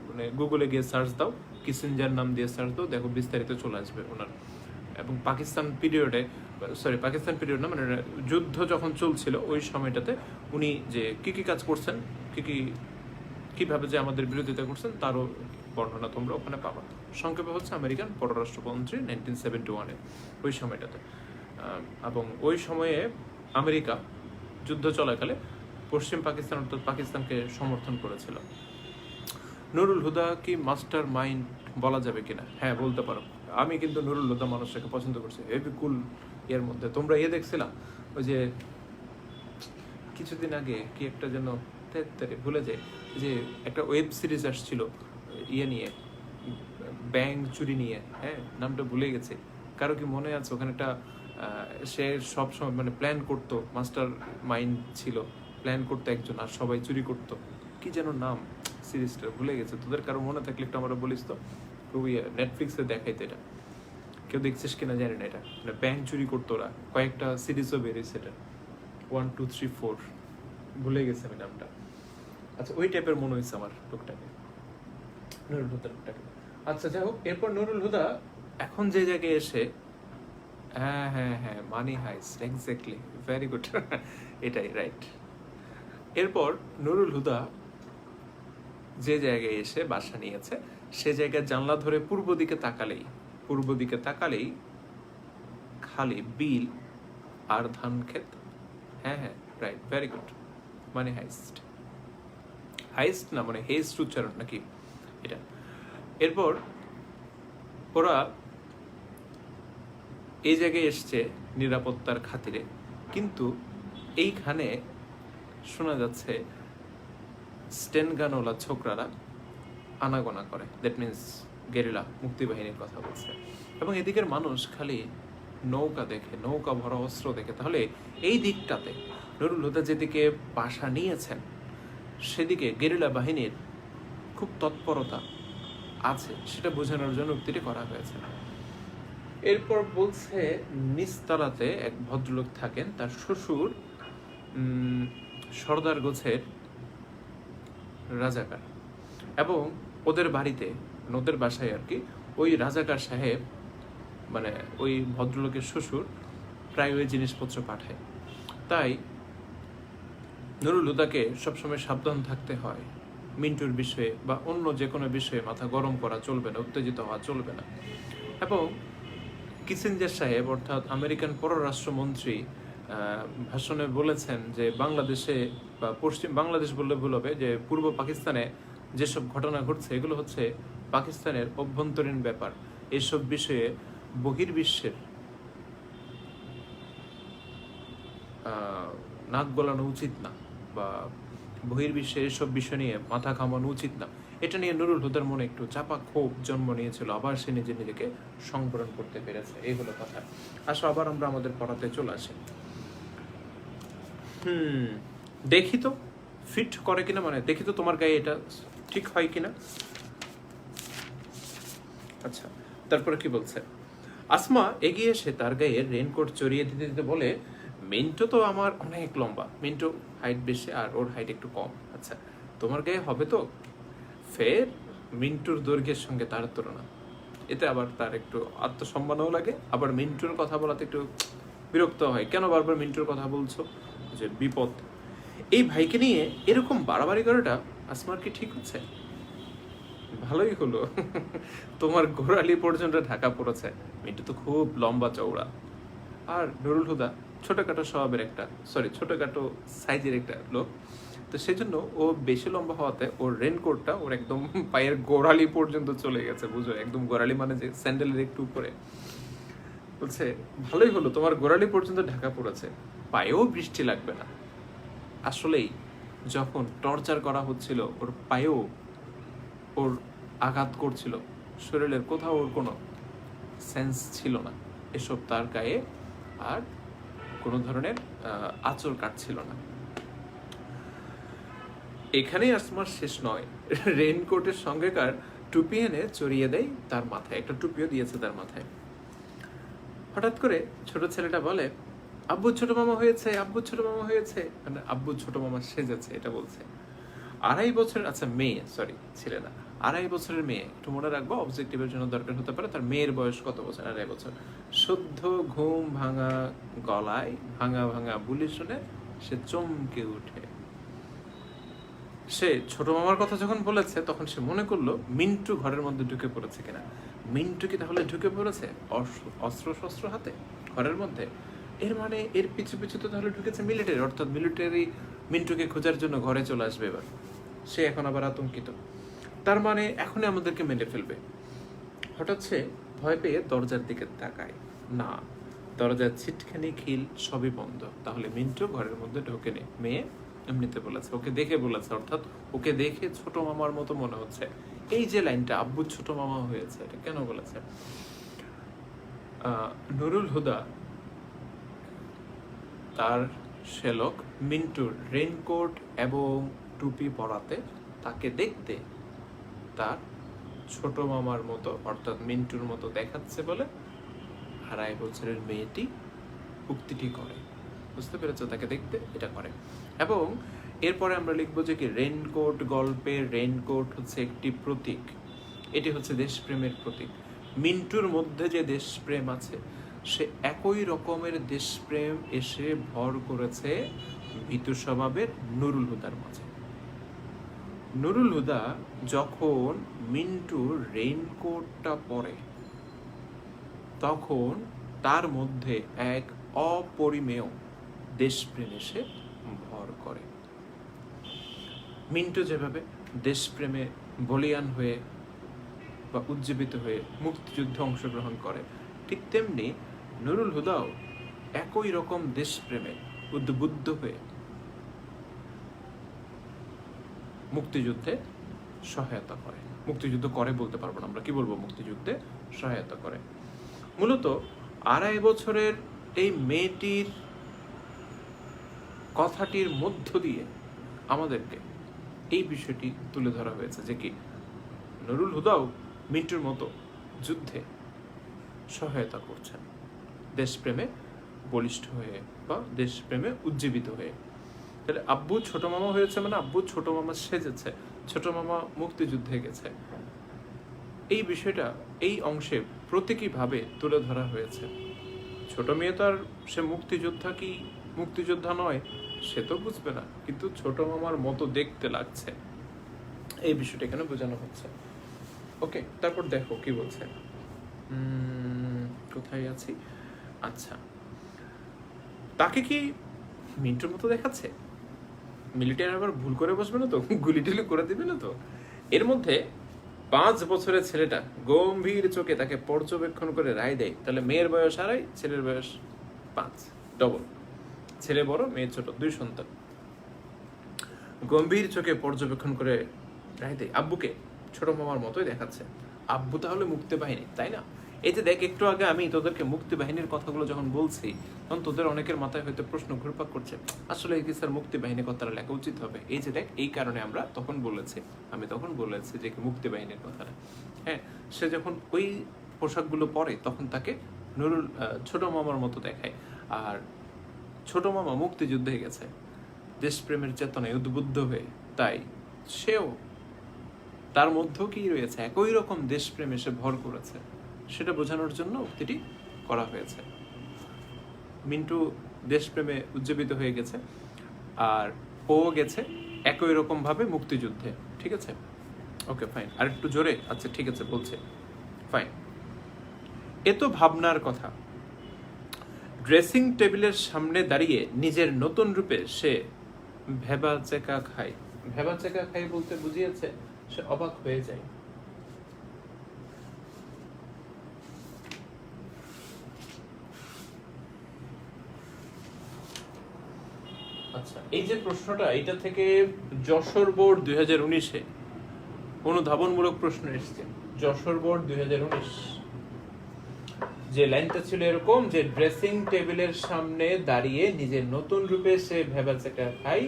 মানে গুগলে গিয়ে সার্চ দাও, কিসিঞ্জার নাম দিয়ে সার্চ দাও, দেখো বিস্তারিত চলে আসবে ওনার। এবং পাকিস্তান পিরিয়ড না, মানে যুদ্ধ যখন চলছিল ওই সময়টাতে উনি যে কি কাজ করছেন, কিভাবে যে আমাদের বিরোধিতা করছেন তারও বর্ণনা তোমরা ওখানে পাবা। সংক্ষেপে হচ্ছে আমেরিকান পররাষ্ট্রমন্ত্রী 1971-এ ওই সময়টাতে। এবং ওই সময়ে আমেরিকা যুদ্ধ চলাকালে পশ্চিম পাকিস্তান অর্থাৎ পাকিস্তানকে সমর্থন করেছিল। নুরুল হুদা কি মাস্টার মাইন্ড বলা যাবে কিনা? হ্যাঁ, বলতে পারো। আমি কিন্তু নুরুল হুদা মানুষটাকে পছন্দ করছি, হেভি কুল। এর মধ্যে তোমরা দেখছিলাম ওই যে কিছুদিন আগে কি একটা যেন ভুলে যায়, যে একটা ওয়েব সিরিজ আসছিল নিয়ে, ব্যাংক চুরি নিয়ে, হ্যাঁ নামটা ভুলে গেছে। কারো কি মনে আছে? ওখানে একটা সে সবসময় মানে প্ল্যান করতো, মাস্টার মাইন্ড ছিল, প্ল্যান করতো একজন আর সবাই চুরি করতো। কি যেন নাম সিরিজটা ভুলে গেছে। তোদের কারো মনে থাকলে একটু আমরা বলিস তো। খুবই নেটফ্লিক্সে দেখাইতো এটা, কেউ দেখছিস কিনা জানি না। এটা মানে ব্যাংক চুরি করতো ওরা, কয়েকটা সিরিজও বেরিয়েছে এটা, 1, 2, 3, 4 ভুলে গেছে আমি নামটা। আচ্ছা, ওই টাইপের মনে হয়েছে আমার লোকটাকে, নুরুল হুদার লোকটাকে। আচ্ছা যাই হোক, এরপর নুরুল হুদা এখন যে জায়গায় এসে, হ্যাঁ মানি হাইস্ট, এক্স্যাক্টলি, ভেরি গুড, এটাই রাইট। এরপর নুরুল হুদা যে জায়গায় এসে বাসা নিয়েছে সে জায়গায় জানলা ধরে পূর্ব দিকে তাকালেই খালি বিল আর ধান ক্ষেত। হ্যাঁ রাইট, ভেরি গুড, মানে হাইস্ট না, মানে হেস্ট উচ্চারণ নাকি এটা। এরপর ওরা এই জায়গায় এসছে নিরাপত্তার খাতিরে, কিন্তু এইখানে শোনা যাচ্ছে স্টেনগানওয়ালা ছোকরারা আনাগোনা করে, দ্যাট মিনস গেরিলা মুক্তিবাহিনীর কথা বলছে। এবং এদিকের মানুষ খালি নৌকা দেখে, নৌকা ভরা অস্ত্র দেখে। তাহলে এই দিকটাতে নুরুল হুদা যেদিকে বাসা নিয়েছেন সেদিকে গেরিলা বাহিনীর খুব তৎপরতা আছে, সেটা বোঝানোর জন্য উক্তিটি করা হয়েছে। এরপর বলছে নিচতলাতে এক ভদ্রলোক থাকেন, তার শ্বশুর সর্দার গোছের রাজাকার, এবং ওদের বাড়িতে, ওদের বাসায় আর কি, ওই রাজাকার সাহেব মানে ওই ভদ্রলোকের শ্বশুর প্রায় ওই জিনিসপত্র পাঠায়। তাই নুরুল হুদাকে সবসময় সাবধান থাকতে হয়। মিন্টুর বিষয়ে বা অন্য যে কোনো বিষয়ে মাথা গরম করা চলবে না, উত্তেজিত হওয়া চলবে না। এবং কিসিঞ্জার সাহেব অর্থাৎ আমেরিকান পররাষ্ট্রমন্ত্রী ভাষণে বলেছেন যে বাংলাদেশে বা পশ্চিম বাংলাদেশ বললে ভুল হবে, যে পূর্ব পাকিস্তানে যেসব ঘটনা ঘটছে এগুলো হচ্ছে পাকিস্তানের অভ্যন্তরীণ ব্যাপার। এসব বিষয়ে বহির্বিশ্বের নাক গলানো উচিত না, বা বহির্বিশ্বের এসব বিষয় নিয়ে মাথা ঘামানো উচিত না। এটা নিয়ে নুরুল হুদার মনে একটু চাপা ক্ষোভ জন্ম নিয়েছিল। আবার সে নিজেকে সংবরণ করতে পেরেছে, এই হলো কথা। আসো আবার আমরা আমাদের পড়াতে চলে আসি। দেখি তো ফিট করে কিনা, মানে দেখি তো তোমার গায়ে এটা ঠিক হয় কিনা। আচ্ছা, তারপরে কি বলছে? আসমা এগিয়ে এসে তার গায়ে রেনকোট চড়িয়ে দিতে দিতে বলে, মিন্টু তো আমার অনেক লম্বা, মিন্টু হাইট বেশি আর ওর হাইট একটু কম। আচ্ছা, তোমার গায়ে হবে তো? ফের মিন্টুর দৈর্ঘ্যের সঙ্গে তার তুলনা। এতে আবার তার একটু আত্মসম্মানও লাগে, আবার মিন্টুর কথা বলাতে একটু বিরক্ত হয়। কেন বারবার মিন্টুর কথা বলছো? যে বিপদ। এই ভাইকে নিয়ে এরকম বাড়াবাড়ি করাটা আসমার কি ঠিক হচ্ছে? ভালোই হলো, তোমার গোড়ালি পর্যন্ত ঢাকা পড়েছে। মিন্টু তো খুব লম্বা চওড়া, আর নুরুল হুদা ছোটখাটো স্বভাবের ছোটখাটো সাইজের একটা লোক। তো সেই জন্য ও বেশি লম্বা হওয়াতে ওর রেনকোটটা ওর একদম পায়ের গোড়ালি পর্যন্ত চলে গেছে, বুঝো? একদম গোড়ালি মানে যে স্যান্ডেলের একটু উপরে। বলছে ভালোই হলো, তোমার গোড়ালি পর্যন্ত ঢাকা পড়েছে, পায়েও বৃষ্টি লাগবে না। আসলেই যখন টর্চার করা হচ্ছিল ওর পায়েও ওর আঘাত করছিল, শরীরের কোথাও ওর কোনো সেন্স ছিল না, এসব তার গায়ে আর কোনো ধরনের আঁচড় কাটছিল না। এখানেই আসমার শেষ নয়, রেইনকোটের সঙ্গেকার টুপি এনে চড়িয়ে দেয় তার মাথায়, একটা টুপিও দিয়েছে তার মাথায়। হঠাৎ করে ছোট ছেলেটা বলে, আব্বু ছোট মামা হয়েছে, আব্বু ছোট মামা হয়েছে, মানে আব্বু ছোট মামা সেজেছে এটা বলছে। 2.5 বছরের, আচ্ছা মেয়ে, সরি ছেলে না, 2.5 বছরের মেয়ে, একটু মনে রাখবো অবজেক্টিভের জন্য দরকার হতে পারে। তার মেয়ের বয়স কত বছর? 2.5 বছর। সদ্য ঘুম ভাঙা গলায় ভাঙা ভাঙা বুলি শুনে সে চমকে উঠে। সে ছোট মামার কথা যখন বলেছে তখন সে মনে করলো মিন্টু ঘরের মধ্যে ঢুকে পড়েছে কিনা। মিন্টু কি তাহলে ঢুকে পড়েছে অস্ত্র শস্ত্র হাতে ঘরের মধ্যে? এর মানে এর পিছু পিছু তো তাহলে ঢুকেছে মিলিটারি, অর্থাৎ মিলিটারি মিন্টুকে খোঁজার জন্য ঘরে চলে আসবে এবার। সে এখন আবার আতঙ্কিত, তার মানে এখনই আমাদেরকে মেরে ফেলবে। হঠাৎ সে ভয় পেয়ে দরজার দিকে তাকায়, না, দরজার ছিটখানি খিল সবই বন্ধ। তাহলে মিন্টু ঘরের মধ্যে ঢোকেনি, মেয়ে এমনিতে বলেছে, ওকে দেখে বলেছে, অর্থাৎ ওকে দেখে ছোট মামার মতো মনে হচ্ছে। এই যে লাইনটা আব্বু ছোট মামা হয়েছে, এটা কেন বলেছে? নুরুল হুদা তার শ্যালক মিন্টুর রেইনকোট এবং টুপি পরাতে তাকে দেখতে তার ছোট মামার মতো অর্থাৎ মিন্টুর মতো দেখাচ্ছে বলে 2.5 বছরের মেয়েটি উক্তিটি করে। বুঝতে পেরেছো? তাকে দেখতে এটা করে। এবং এরপরে আমরা লিখবো যে কি রেইনকোট গল্পের রেইনকোট হচ্ছে একটি প্রতীক, এটি হচ্ছে দেশপ্রেমের প্রতীক। মিন্টুর মধ্যে যে দেশপ্রেম আছে সে একই রকমের দেশপ্রেম এসে ভর করেছে ভীতু স্বভাবের নুরুল হুদার মাঝে। নুরুল হুদা যখন মিন্টুর রেইনকোটটা পরে তখন তার মধ্যে এক অপরিমেয় দেশপ্রেম এসে ভর করে। মিন্টু যেভাবে দেশপ্রেমে বলিয়ান হয়ে বা উজ্জীবিত হয়ে মুক্তিযুদ্ধে অংশগ্রহণ করে, ঠিক তেমনি নুরুল হুদাও একই রকম দেশপ্রেমে উদ্বুদ্ধ হয়ে মুক্তিযুদ্ধে সহায়তা করে। মুক্তিযুদ্ধ করে বলতে পারবো না আমরা, কি বলবো, মুক্তিযুদ্ধে সহায়তা করে। মূলত 2.5 বছরের এই মেয়েটির কথাটির মধ্য দিয়ে আমাদেরকে এই বিষয়টি তুলে ধরা হয়েছে যে কি নুরুল হুদাও মিন্টুর মতো যুদ্ধে সহায়তা করছেন, দেশপ্রেমে বলিষ্ঠ হয়ে বা দেশপ্রেমে উজ্জীবিত হয়ে। তাহলে আব্বু ছোট মামা হয়েছে মানে আব্বু ছোট মামা সেজেছে, ছোট মামা মুক্তিযুদ্ধে গেছে। এই বিষয়টা এই অংশে প্রতীকীভাবে তুলে ধরা হয়েছে। ছোট মেয়ে তো আর সে মুক্তিযোদ্ধা কি মুক্তিযোদ্ধা নয় সে তো বুঝবে না, কিন্তু ছোট মামার মতো দেখতে লাগছে, এই বিষয়টা এখানে বোঝানো হচ্ছে। ওকে, তারপর দেখো কি বলছে, কোথায় আছি? আচ্ছা, তাকে কি মিন্টুর মতো দেখাচ্ছে? মিলিটারি আবার ভুল করে বসবে না তো, গুলি টুলি করে দিবে না তো? এর মধ্যে 5 বছরের ছেলেটা গম্ভীর চোখে তাকে পর্যবেক্ষণ করে রায় দেয়। তাহলে মেয়ের বয়স 2.5, ছেলের বয়স 5, ডবল। ছেলে বড়, মেয়ে ছোট, 2 সন্তান। গম্ভীর চোখে পর্যবেক্ষণ করে রায় দেয় আব্বুকে ছোট মামার মতোই দেখাচ্ছে। আব্বু তাহলে মুক্তি বাহিনী, তাই না? এই যে দেখ, একটু আগে আমি তোদেরকে মুক্তি বাহিনীর কথাগুলো যখন বলছি তখন তোদের অনেকের মাথায় হয়তো প্রশ্ন ঘুরপাক করছে, আসলে কি স্যার মুক্তি বাহিনী কথাটা লেখা উচিত হবে? এই যে দেখ, এই কারণে আমরা তখন বলেছি, আমি তখন বলেছি যে মুক্তি বাহিনীর কথাটা। হ্যাঁ, সে যখন ওই পোশাকগুলো পরে তখন তাকে নুরুল ছোট মামার মতো দেখায়। আর ছোট মামা মুক্তিযুদ্ধে গেছে দেশপ্রেমের চেতনায় উদ্বুদ্ধ হয়ে, তাই সেও তার মধ্যেও কি রয়েছে একই রকম দেশপ্রেম এসে ভর করেছে, সেটা বোঝানোর জন্য উক্তিটি করা হয়েছে। মিন্টু দেশপ্রেমে উজ্জীবিত হয়ে গেছে আর ও গেছে একই রকম ভাবে মুক্তিযুদ্ধে, ঠিক আছে? ওকে ফাইন, আর একটু জোরে, আচ্ছা ঠিক আছে বলছে, ফাইন। এ তো ভাবনার কথা। ড্রেসিং টেবিলের সামনে দাঁড়িয়ে নিজের নতুন রূপে সে ভেবা চেকা খায়। ভেবা চেকা খায় বলতে বুঝিয়েছে সে অবাক হয়ে যায়। আচ্ছা, এই যে প্রশ্নটা, এটা থেকে যশোর বোর্ড 2019-এ অনুধাবনমূলক প্রশ্ন এসেছে। যশোর বোর্ড 2019 যে লাইনটা ছিল এরকম যে ড্রেসিং টেবিলের সামনে দাঁড়িয়ে নিজের নতুন রূপে সে ভেবাচেকা খায়,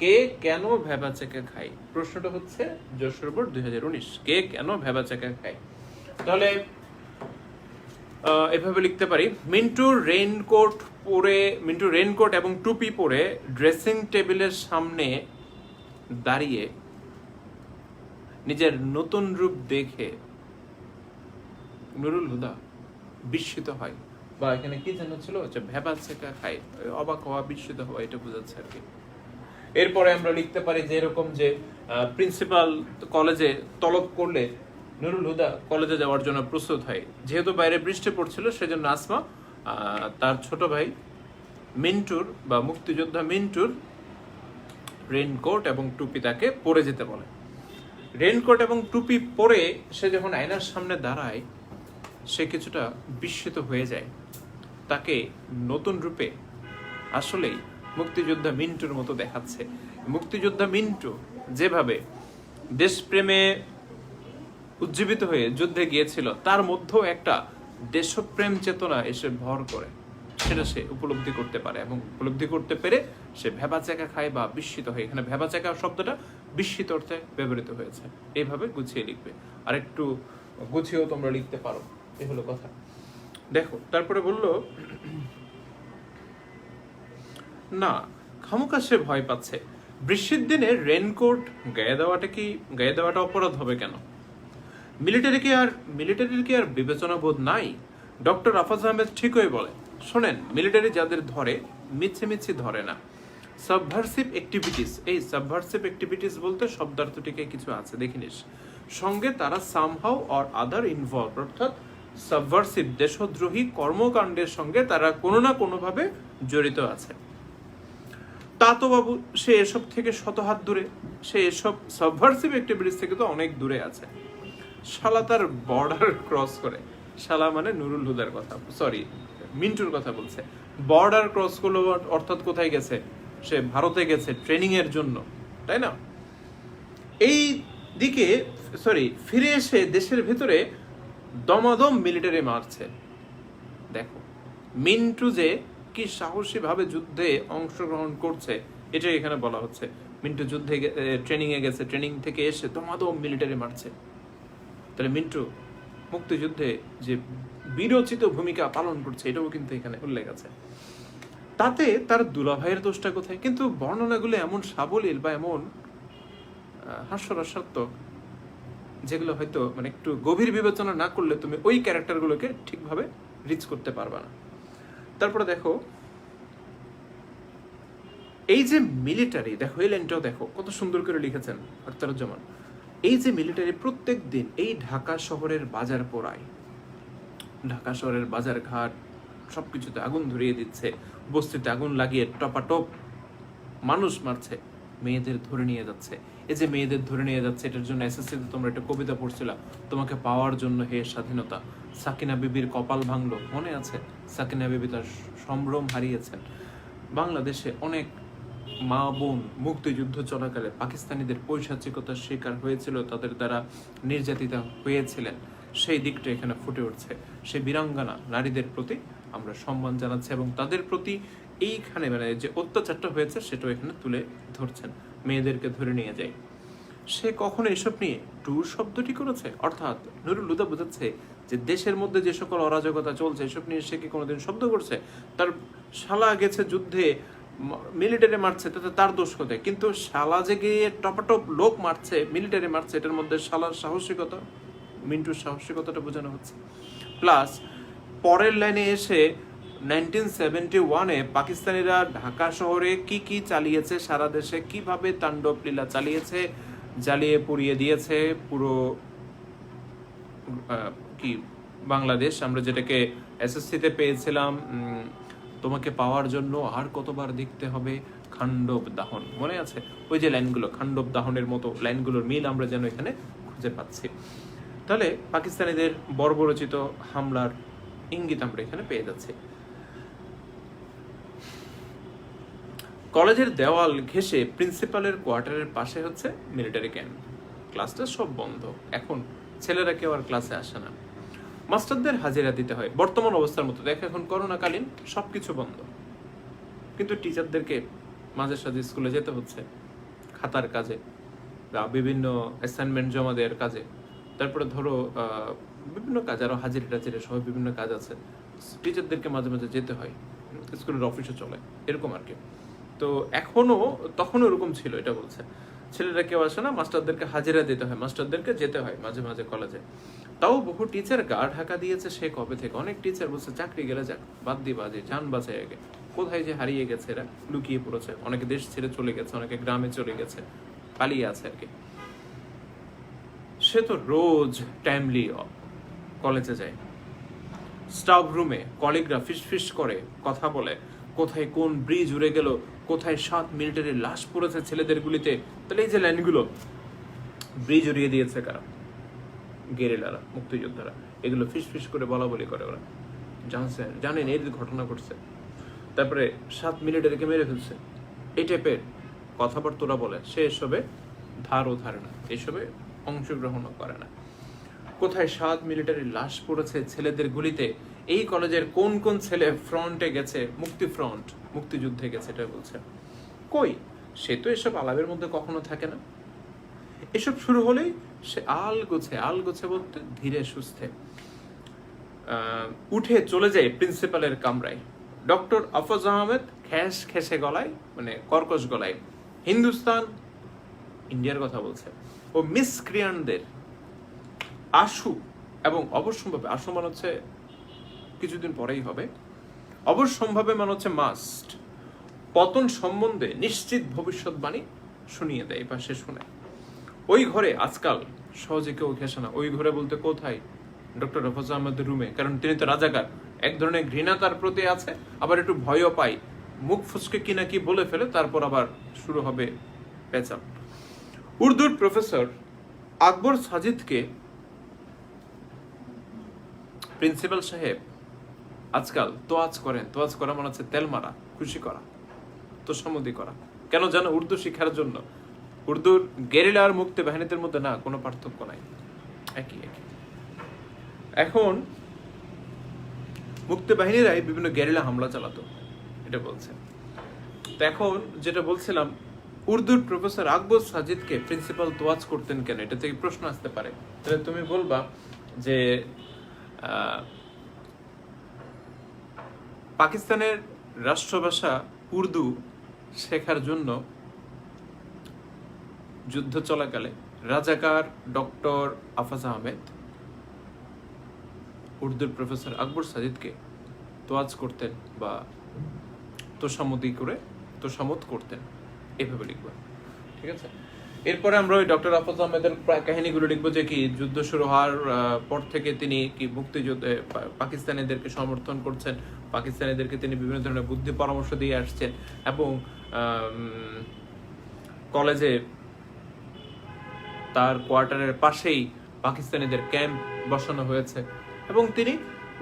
কে কেন ভ্যাবাচেকা খায়? প্রশ্নটা হচ্ছে যশোর বোর্ড 2019, কে কেন ভ্যাবাচেকা খায়? তাহলে এভাবে লিখতে পারি, মিন্টু রেইনকোট এবং টুপি পরে ড্রেসিং টেবিলের সামনে দাঁড়িয়ে নিজের নতুন রূপ দেখে নুরুল হুদা বিস্মিত হয়, বা এখানে কি যেন ছিল, ভ্যাবাচেকা খায়, অবাক হওয়া, বিস্মিত হওয়া, এটা বোঝাচ্ছে আর কি। এরপরে আমরা লিখতে পারি যে এরকম যে প্রিন্সিপাল কলেজে তলব করলে নুরুল হুদা কলেজে যাওয়ার জন্য প্রস্তুত হয়। যেহেতু বাইরে বৃষ্টি পড়ছিল, সেজন্য আসমা তার ছোট ভাই মিন্টুর বা মুক্তিযোদ্ধা মিন্টুর রেইনকোট এবং টুপি তাকে পরে যেতে বলে। রেইনকোট এবং টুপি পরে সে যখন আয়নার সামনে দাঁড়ায়, সে কিছুটা বিস্মিত হয়ে যায়। তাকে নতুন রূপে আসলেই মুক্তিযোদ্ধা মিন্টুর মতো দেখাচ্ছে। মুক্তিযোদ্ধা মিন্টু যেভাবে দেশপ্রেমে উজ্জীবিত হয়ে যুদ্ধে গিয়েছিল, তার মধ্যেও একটা দেশপ্রেম চেতনা এসে ভর করে, সেটা সে উপলব্ধি করতে পারে, এবং উপলব্ধি করতে পেরে সে ভ্যাবাচেকা খায় বা বিস্মিত হয়। এখানে ভ্যাবাচেকা শব্দটা বিস্মিত অর্থে ব্যবহৃত হয়েছে। এইভাবে গুছিয়ে লিখবে, আর একটু গুছিয়েও তোমরা লিখতে পারো, এই হলো কথা। দেখো, তারপরে বললো না, খামোকা সে ভয় পাচ্ছে। বৃষ্টির দিনে রেইনকোট গায়ে দেওয়াটা অপরাধ হবে কেন? মিলিটারির কি আর বিবেচনা বোধ নাই? ডক্টর আফাজ আহমেদ ঠিকই বলে, শোনেন, মিলিটারি যাদের ধরে মিছি ধরে না। সাবভার্সিভ অ্যাক্টিভিটিস, এই সাবভার্সিভ অ্যাক্টিভিটিস বলতে শব্দার্থটিকে কিছু আছে দেখিনিস, সঙ্গে তারা সামহাউ অর আদার ইনভলভ, অর্থাৎ সাবভার্সিভ দেশদ্রোহী কর্মকাণ্ডের সঙ্গে তারা কোনো না কোনোভাবে জড়িত আছে। তা তো বাবু, সে এসব থেকে শত হাত দূরে, সে এসব সাবভার্সিভ অ্যাক্টিভিটিস থেকে তো অনেক দূরে আছে। শালা তার বর্ডার ক্রস করে, শালা মানে নুরুল হুদার কথা, সরি মিন্টুর কথা বলছে, বর্ডার ক্রস করলো, অর্থাৎ কোথায় গেছে? সে ভারতে গেছে ট্রেনিং এর জন্য, তাই না? এই দিকে ফিরে এসে দেশের ভিতরে দমাদম মিলিটারি মারছে। দেখো, মিন্টু যে কি সাহসী ভাবে যুদ্ধে অংশগ্রহণ করছে, এটাই এখানে বলা হচ্ছে। মিন্টু যুদ্ধে ট্রেনিং এ গেছে, ট্রেনিং থেকে এসে দমাদম মিলিটারি মারছে। তাহলে মিন্টু মুক্তিযুদ্ধে যে বীরোচিত ভূমিকা পালন করছে, এটাও কিন্তু এখানে উল্লেখ আছে। তাতে তার দুলাভাইয়ের দোষটা কোথায়? কিন্তু বর্ণনাগুলো এমন সাবলীল বা এমন হাস্যরসাত্মক, যেগুলো হয়তো মানে একটু গভীর বিবেচনা না করলে তুমি ওই ক্যারেক্টারগুলোকে ঠিকভাবে রিচ করতে পারবা না। তারপরে দেখো, এই যে মিলিটারি, দেখো এই লাইনটাও দেখো কত সুন্দর করে লিখেছেন আখতারুজ্জামান। এই যে মিলিটারি প্রত্যেক দিন এই ঢাকা শহরের বাজার পোড়ায়, ঢাকা শহরের বাজার ঘাট সবকিছুতে আগুন ধরিয়ে দিচ্ছে, বস্তিতে আগুন লাগিয়ে টপাটপ মানুষ মারছে, মেয়েদের ধরে নিয়ে যাচ্ছে। এই যে মেয়েদের ধরে নিয়ে যাচ্ছে, এটার জন্য এসএসসিতে তোমরা একটা কবিতা পড়ছিলা, তোমাকে পাওয়ার জন্য হে স্বাধীনতা। সাকিনা বিবির কপাল ভাঙলো, মনে আছে? সাকিনা বিবি তার সম্ভ্রম হারিয়েছেন। বাংলাদেশে অনেক মা বোন মুক্তিযুদ্ধ চলাকালে পাকিস্তানিদের পৈশাচিকতার শিকার হয়েছিল, তাদের দ্বারা নির্যাতিতা হয়েছিলেন, সেই দিকটা এখানে ফুটে উঠছে। সেই বীরাঙ্গনা নারীদের প্রতি আমরা সম্মান জানাচ্ছি, এবং তাদের প্রতি এইখানে মানে যে অত্যাচারটা হয়েছে সেটাও এখানে তুলে ধরছেন। মেয়েদেরকে ধরে নিয়ে যায়, সে কখনো এসব নিয়ে টু শব্দটি করেছে? অর্থাৎ নুরুল হুদা বোঝাচ্ছে যে দেশের মধ্যে যে সকল অরাজকতা চলছে, এসব নিয়ে সে কি কোনোদিন শব্দ করছে? তার শালা গেছে যুদ্ধে, মিলিটারি মারছে, তাতে তার দোষ কোথায়? কিন্তু শালা যে গিয়ে টপাটপ লোক মারছে, মিলিটারি মারছে, এটার মধ্যে শালার সাহসিকতা, মিন্টুর সাহসিকতাটা বোঝানো হচ্ছে। প্লাস পরের লাইনে এসে 1971-এ পাকিস্তানিরা ঢাকা শহরে কি কি চালিয়েছে, সারা দেশে কিভাবে তাণ্ডব লীলা চালিয়েছে, জ্বালিয়ে পুড়িয়ে দিয়েছে পুরো কি বাংলাদেশ, আমরা যেটাকে এসএসসিতে পেয়েছিলাম, তোমাকে পাওয়ার জন্য আর কতবার দেখতে হবে খান্ডব দাহন, মনে আছে? ওই যে লাইনগুলো, খান্ডব দাহনের মতো লাইনগুলোর মিল আমরা যেন এখানে খুঁজে পাচ্ছি। তাহলে পাকিস্তানিদের বর্বরচিত হামলার ইঙ্গিত আমরা এখানে পেয়ে যাচ্ছি। কলেজের দেওয়াল ঘেঁষে প্রিন্সিপালের কোয়ার্টারের পাশে হচ্ছে মিলিটারি ক্যাম্প। ক্লাসটা সব বন্ধ, এখন ছেলেরা কেউ আর ক্লাসে আসে না, মাস্টারদের হাজিরা দিতে হয় বর্তমান অবস্থার মতো। দেখো এখন করোনাকালীন সবকিছু বন্ধ, কিন্তু টিচারদেরকে মাঝে সাঝে স্কুলে যেতে হচ্ছে, খাতার কাজে বা বিভিন্ন অ্যাসাইনমেন্ট জমা দেওয়ার কাজে, তারপরে ধরো বিভিন্ন কাজ, আরো হাজিরা টাজিরা সহ বিভিন্ন কাজ আছে, টিচারদেরকে মাঝে মাঝে যেতে হয়, স্কুলের অফিসে চলে এরকম আর কি। তো তখনও এরকম ছিল, এটা বলছে ছেলেরা কেউ আসে না, মাস্টারদেরকে হাজিরা দিতে হয়, মাস্টারদেরকে যেতে হয় মাঝে মাঝে কলেজে। তাও বহু টিচার গা ঢাকা দিয়েছে সে কবে থেকে। অনেক টিচার বলছে চাকরি গেলে যাক, বাদ দিয়ে বাজে, যান বাঁচায় আগে। কোথায় যে হারিয়ে গেছে এরা, লুকিয়ে পড়েছে, অনেকে দেশ ছেড়ে চলে গেছে, অনেকে গ্রামে চলে গেছে, পালিয়ে আছে আর কি। সে তো রোজ টাইমলি কলেজে যায়, স্টাফ রুমে কলিগরা ফিস করে কথা বলে, কোথায় কোন ব্রিজ উড়ে গেল, কোথায় 7 মিলিটারির লাশ পড়েছে ছেলেদের গুলিতে। তাহলে এই যে লাইনগুলো, ব্রিজ উড়িয়ে দিয়েছে কারা? গেরিলারা, মুক্তিযোদ্ধারা। এগুলো ফিস করে বলা বলি করে ওরা, জানেন এই ঘটনা ঘটছে, তারপরে 7 মিলিটারিকে মেরে ফেলছে, এই টাইপের কথাবার্তা ওরা বলে। সে এসবে ধারও ধারে না, এসবে অংশগ্রহণও করে না। কোথায় 7 মিলিটারির লাশ পড়েছে ছেলেদের গুলিতে, এই কলেজের কোন কোন ছেলে ফ্রন্টে গেছে, মুক্তিযুদ্ধে গেছে, এটা বলছে। কই, সে তো এসব আলাপের মধ্যে কখনো থাকে না। এসব শুরু হলেই সে আলগোছে বলতে ধীরে সুস্থে উঠে চলে যায় প্রিন্সিপালের কামরায়। ডক্টর আফরোজ আহমেদ খেসে গলায়, মানে কর্কশ গলায়, হিন্দুস্তান, ইন্ডিয়ার কথা বলছে, ও মিসক্রিয়ানদের আশু এবং অবশ্যম্ভাবে, আশু মানে হচ্ছে কিছুদিন পরেই হবে, অবশ্যম্ভাবে মানে হচ্ছে মাস্ট, পতন সম্বন্ধে নিশ্চিত ভবিষ্যৎবাণী শুনিয়ে দেয়, পাশে শোনায়। ওই ঘরে আজকাল সহজে কেউ ঘেসে না। ওই ঘরে বলতে কোথায়? ডক্টর আফরোজ আহমেদের রুমে। কারণ তিনি তো রাজাকার, এক ধরনের ঘৃণা তার প্রতি আছে, আবার একটু ভয়ও পাই, মুখ ফুসকে কি না কি বলে ফেলে, তারপর আবার শুরু হবে পেঁচাল। উর্দুর প্রফেসর আকবর সাজিদকে প্রিন্সিপাল সাহেব আজকাল তোয়াজ করা মানে হচ্ছে তেল মারা, খুশি করা, তোষামোদি করা। কেন জানো? উর্দু শিক্ষার জন্য। উর্দুর গেরিলা আর মুক্তি বাহিনীদের মধ্যে না কোনো পার্থক্য নাই, একই। এখন মুক্তি বাহিনীরাই বিভিন্ন গেরিলা হামলা চালাতো, এটা বলছে। তো এখন যেটা বলছিলাম, উর্দুর প্রফেসর আকবর সাজিদকে প্রিন্সিপাল তোয়াজ করতেন কেন? এটা থেকে প্রশ্ন আসতে পারে। তাহলে তুমি বলবা যে পাকিস্তানের রাষ্ট্রভাষা উর্দু শেখার জন্য যুদ্ধ চলাকালে রাজাকার ডক্টর আফরোজ আহমেদ উর্দুর প্রফেসর আকবর সাজিদকে তোয়াজ করতেন বা তোষামোদ করতেন, এভাবে লিখবো, ঠিক আছে? এরপরে আমরা ওই ডক্টর আফরোজ আহমেদের কাহিনীগুলো লিখবো, যে কি যুদ্ধ শুরু হওয়ার পর থেকে তিনি কি মুক্তিযুদ্ধে পাকিস্তানিদেরকে সমর্থন করছেন, পাকিস্তানিদেরকে তিনি বিভিন্ন ধরনের বুদ্ধি পরামর্শ দিয়ে আসছেন, এবং কলেজে তার কোয়ার্টারের পাশেই পাকিস্তানিদের ক্যাম্প বসানো হয়েছে, এবং তিনি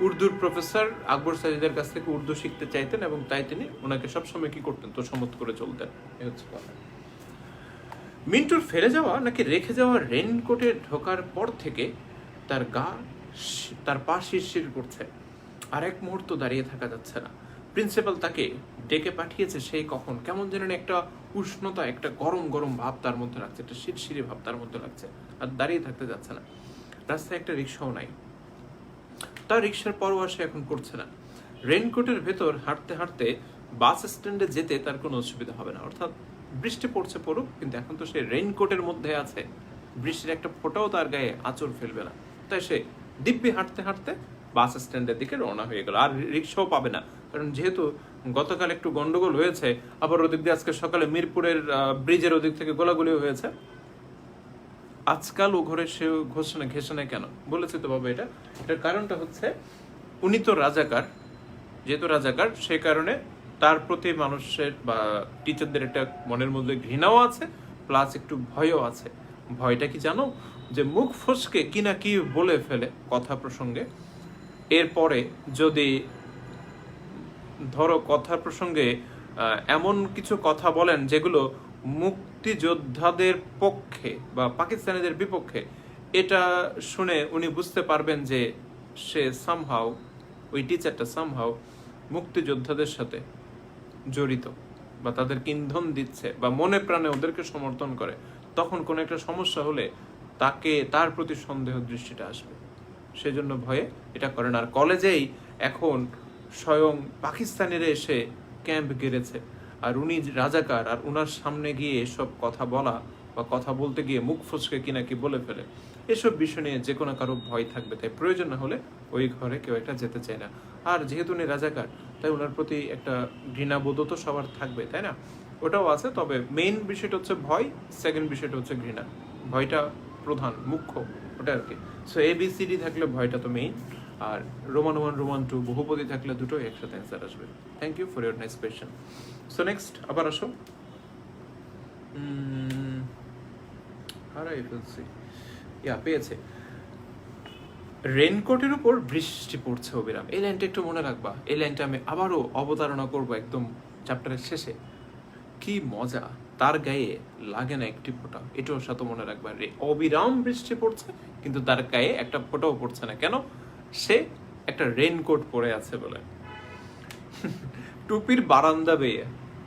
উর্দুর প্রফেসর আকবর সাজিদের কাছ থেকে উর্দু শিখতে চাইতেন, এবং তাই তিনি ওনাকে সবসময় কি করতেন? তোষামোদ করে চলতেন। এই হচ্ছে কথা। মিন্টুর ফেলে যাওয়া নাকি রেখে যাওয়া রেইনকোটে ঢোকার পর থেকে তার পা শিরশির করছে, আর এক মুহূর্ত দাঁড়িয়ে থাকা যাচ্ছে না। প্রিন্সিপাল তাকে ডেকে পাঠিয়েছে সেই কখন, কেমন যেন একটা উষ্ণতা, একটা গরম ভাব তার মধ্যে লাগছে, একটা শিরশিরি ভাব তার মধ্যে লাগছে, আর দাঁড়িয়ে থাকতে যাচ্ছে না। রাস্তায় একটা রিক্সাও নাই, তার রিক্সার পরোয়া সে এখন করছে না। রেইনকোটের ভেতর হাঁটতে হাঁটতে বাস স্ট্যান্ডে যেতে তার কোনো অসুবিধা হবে না, অর্থাৎ বৃষ্টি পড়ুক, কিন্তু এখন তো সে রেইনকোটের মধ্যে আছে, বৃষ্টির একটা ফোঁটাও তার গায়ে আঁচড় ফেলবে না। তাই সে দিব্যি হাঁটতে হাঁটতে বাস স্ট্যান্ডের দিকে রওনা হয়ে গেল। আর রিক্সাও পাবে না, কারণ যেহেতু গতকাল একটু গন্ডগোল হয়েছে, আবার ওদিক দিয়ে আজকে সকালে মিরপুরের ব্রিজের ওদিক থেকে গোলাগুলি হয়েছে। আজকাল ও ঘরে সে ঘেষে না কেন বলেছে তো বাবা? এটার কারণটা হচ্ছে উনি তো রাজাকার, যেহেতু রাজাকার, সে কারণে তার প্রতি মানুষের বা টিচারদের একটা মনের মধ্যে ঘৃণাও আছে, প্লাস একটু ভয়ও আছে। ভয়টা কি জানো? যে মুখ ফসকে কি না কি বলে ফেলে কথা প্রসঙ্গে, এরপরে যদি ধরো কথা প্রসঙ্গে এমন কিছু কথা বলেন যেগুলো মুক্তিযোদ্ধাদের পক্ষে বা পাকিস্তানিদের বিপক্ষে, এটা শুনে উনি বুঝতে পারবেন যে সে সামহাও, ওই টিচারটা সামহাও মুক্তিযোদ্ধাদের সাথে জড়িত, বা তাদেরকে ইন্ধন দিচ্ছে বা মনে প্রাণে ওদেরকে সমর্থন করে, তখন কোনো একটা সমস্যা হলে তার প্রতি সন্দেহ দৃষ্টিটা আসবে। সেজন্য ভয়ে এটা করেন। আর কলেজেই এখন স্বয়ং পাকিস্তানিরা এসে ক্যাম্প গেড়েছে, আর উনি রাজাকার, আর উনার সামনে গিয়ে এসব কথা বলা বা কথা বলতে গিয়ে মুখ ফসকে কিনা কি বলে ফেলে, এসব বিষয় নিয়ে যে কোনো কারো ভয় থাকবে। তাই প্রয়োজন না হলে ওই ঘরে কেউ একটা যেতে চায় না। আর যেহেতু উনি রাজাকার, তাই ওনার প্রতি একটা ঘৃণাবোধ তো সবার থাকবে, তাই না? ওটাও আছে, তবে মেইন বিষয়টা হচ্ছে ভয়, সেকেন্ড বিষয়টা হচ্ছে ঘৃণা। ভয়টা প্রধান, মুখ্য, ওটা আর কি। সো ABCD থাকলে ভয়টা তো মেইন, আর রোমান 1 রোমান 2 বহুপদী থাকলে দুটোই একসাথে অ্যান্সার আসবে। Thank you for your nice question. So next আবার আসো। হারাই ফেলছি, পেয়েছে। রেনকোটের উপর বৃষ্টি পড়ছে অবিরাম, এই লাইনটা একটু মনে রাখবা। এই লাইনটা আমি আবারও অবতারণা করবো একদম চ্যাপ্টারের শেষে। কি মজা, তার গায়ে লাগে না একটি ফোঁটা, এটাও সাথে মনে রাখবা। অবিরাম বৃষ্টি পড়ছে কিন্তু তার গায়ে একটা ফোঁটাও পড়ছে না, কেন? সে একটা রেনকোট পরে আছে বলে। টুপির বারান্দা বেয়ে,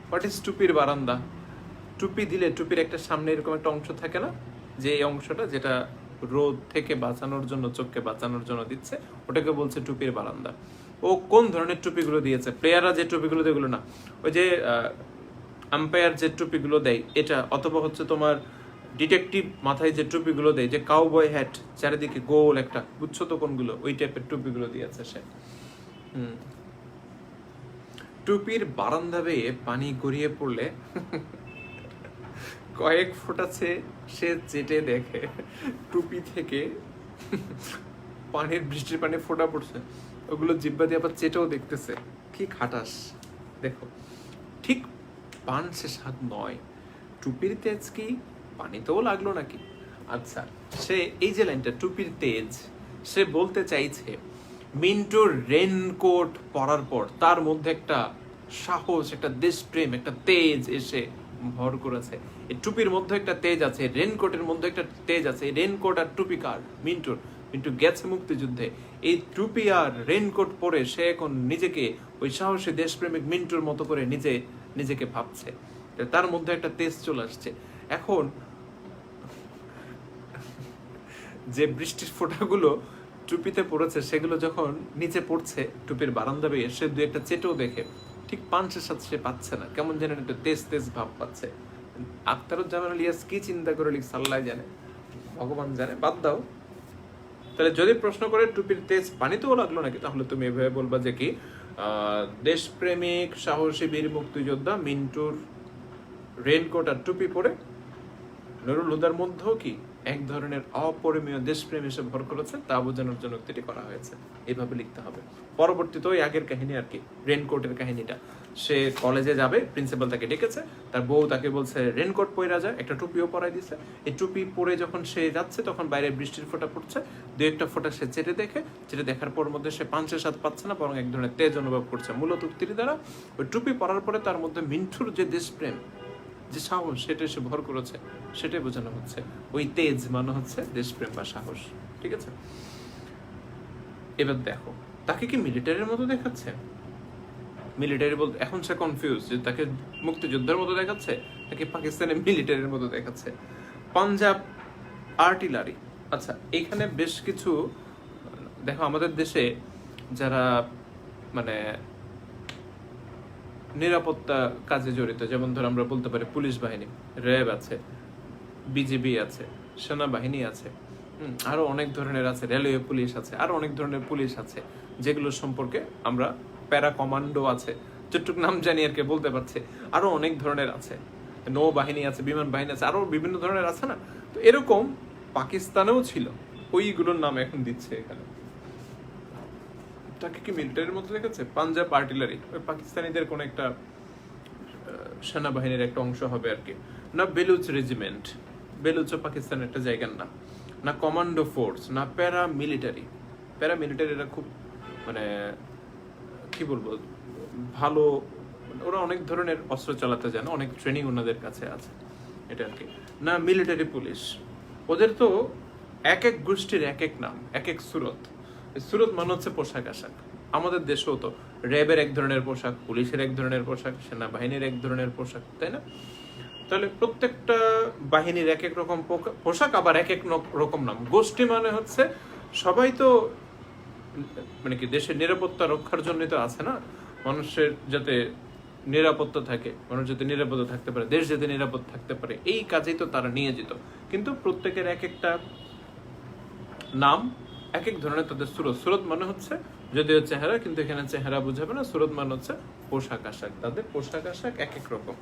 হোয়াট ইজ টুপির বারান্দা? টুপি দিলে টুপির একটা সামনে এরকম একটা অংশ থাকে না, যে এই অংশটা যেটা রোদ থেকে বাঁচানোর জন্য, চোখকে বাঁচানোর জন্য দিচ্ছে, ওটাকে বলছে টুপির বারান্দা। ও কোন ধরনের টুপিগুলো দিয়েছে? প্লেয়াররা যে টুপিগুলো দেয় ওগুলো না, ওই যে আম্পায়ার যে টুপিগুলো দেয় এটা, অথবা হচ্ছে তোমার ডিটেকটিভ মাথায় যে টুপিগুলো দেয়, যে কাউবয় হ্যাট চারিদিকে গোল একটা, বুঝছো তো কোনগুলো? ওই টাইপের টুপিগুলো দিয়েছে সে। টুপির বারান্দা বেয়ে পানি গড়িয়ে পড়লে কয়েক ফোঁটাছে সে চেটে দেখে টুপি থেকে বৃষ্টির পানি ফোঁটা পড়ছে, ওগুলো জিব্বা দিয়ে আবার চেটেও দেখতেছে। কি খাটাস দেখো। ঠিক পান সে স্বাদ নয়, টুপির তেজ কি পানিতেও লাগলো নাকি? আচ্ছা, সে এই যে লাইনটা টুপির তেজ, সে বলতে চাইছে মিন্টুর রেনকোট পরার পর তার মধ্যে একটা সাহস, একটা দেশপ্রেম, একটা তেজ এসে ভর করেছে। এই টুপির মধ্যে একটা তেজ আছে, রেনকোটের মধ্যে একটা তেজ আছে। রেনকোট আর টুপি কার? মিন্টুর। মিন্টু গেছে মুক্তিযুদ্ধে, এই টুপি আর রেনকোট পরে সে এখন নিজেকে ওই সাহসী দেশপ্রেমিক মিন্টুর মতো করে নিজেকে ভাবছে। তার মধ্যে একটা তেজ চলে আসছে। এখন যে বৃষ্টির ফোঁটাগুলো টুপিতে পড়েছে সেগুলো যখন নিচে পড়ছে টুপির বারান্দা বেয়ে, সে দু একটা চেটেও দেখে ঠিক পাঞ্চের সাথে সে পাচ্ছে না, কেমন যেন একটা তেজ ভাব পাচ্ছে। আখতারুজ্জামান ইলিয়াস কি চিন্তা করে লিখছে আল্লাহ জানে, ভগবান জানে, বাদ দাও। তাহলে যদি প্রশ্ন করে টুপির তেজ পানিতেও লাগলো নাকি, তাহলে তুমি এভাবে বলবা যে কি দেশপ্রেমিক সাহসী বীর মুক্তিযোদ্ধা মিন্টুর রেনকোট আর টুপি পরে নুরুল হুদার মধ্যেও কি এক ধরনের অপরিমেয় দেশপ্রেম এসে ভর করেছে, তা বোঝানোর জন্য উক্তিটি করা হয়েছে। এইভাবে লিখতে হবে। পরবর্তীতে ওই আগের কাহিনী আর কি, রেনকোটের কাহিনীটা। সে কলেজে যাবে, প্রিন্সিপাল তাকে ডেকেছে, তার বউ তাকে বলছে রেনকোট পরে যায়, একটা টুপিও পরাই দিছে। এই টুপি পরে যখন সে যাচ্ছে তখন বাইরে বৃষ্টির ফোঁটা পড়ছে, দু একটা ফোঁটা সে চেটে দেখার পর মধ্যে সে পাঞ্চের স্বাদ পাচ্ছে না, বরং এক ধরনের তেজ অনুভব করছে। মূলত উক্তির দ্বারা ওই টুপি পরার পরে তার মধ্যে মিন্টুর যে দেশপ্রেম, যে সাহস, সেটা সে ভর করেছে, সেটাই বোঝানো হচ্ছে। ওই তেজ মানে হচ্ছে দেশপ্রেম বা সাহস, ঠিক আছে? এবার দেখো, তাকে কি মিলিটারির মতো দেখাচ্ছে? মিলিটারি বলতে এখন সে কনফিউজ যে তাকে মুক্তিযোদ্ধার মতো দেখাচ্ছে নাকি পাকিস্তানের মিলিটারির মতো দেখাচ্ছে। পাঞ্জাব আর্টিলারি, আচ্ছা এখানে বেশ কিছু দেখো, আমাদের দেশে যারা মানে নিরাপত্তা কাজে জড়িত, যেমন ধর আমরা বলতে পারি পুলিশ বাহিনী, র্যাব আছে, বিজিবি আছে, সেনাবাহিনী আছে, আরো অনেক ধরনের আছে, রেলওয়ে পুলিশ আছে, আরো অনেক ধরনের পুলিশ আছে, যেগুলো সম্পর্কে আমরা প্যারা কমান্ডো আছে, যতটুকু নাম জানি আর কি বলতে পারছে, আরো অনেক ধরনের আছে, নৌবাহিনী আছে, বিমান বাহিনী আছে, আরো বিভিন্ন ধরনের আছে না? তো এরকম পাকিস্তানেও ছিল, ওইগুলোর নাম এখন দিচ্ছে এখানে। তাকে কি মিলিটারির মতো দেখাচ্ছে? পাঞ্জাব আর্টিলারি ওই পাকিস্তানিদের কোন একটা সেনাবাহিনীর একটা অংশ হবে আর কি। না বেলুচ রেজিমেন্ট, বেলুচও পাকিস্তানের একটা জায়গার নাম। না কমান্ডো ফোর্স, না প্যারামিলিটারিরা খুব মানে কি বলবো ভালো, ওরা অনেক ধরনের অস্ত্র চালাতে জানে, অনেক ট্রেনিং ওনাদের কাছে আছে, এটা আর কি। না মিলিটারি পুলিশ, ওদের তো এক এক গোষ্ঠীর এক এক নাম, এক এক সুরত। সুরত মানে হচ্ছে পোশাক আশাক, আমাদের দেশেও তো র্যাবের এক ধরনের পোশাক, পুলিশের এক ধরনের পোশাক, সেনাবাহিনীর এক ধরনের পোশাক, তাই না? তাহলে প্রত্যেকটা বাহিনীর এক এক রকম পোশাক, আবার এক এক রকম নাম। গোষ্ঠী মানে হচ্ছে সবাই তো মানে কি দেশের নিরাপত্তা রক্ষার জন্যই তো আছে না, মানুষের যাতে নিরাপত্তা থাকে, মানুষ যাতে নিরাপদ থাকতে পারে, দেশ যাতে নিরাপদ থাকতে পারে, এই কাজেই তো তারা নিয়ে যেত। কিন্তু প্রত্যেকের এক একটা নাম, এক এক ধরনের তাদের সুরত। সুরত মানে হচ্ছে যদিও চেহারা, কিন্তু এখানে চেহারা বুঝাবে না, সুরত মানে হচ্ছে পোশাক আশাক। তাদের পোশাক আশাক এক এক রকম।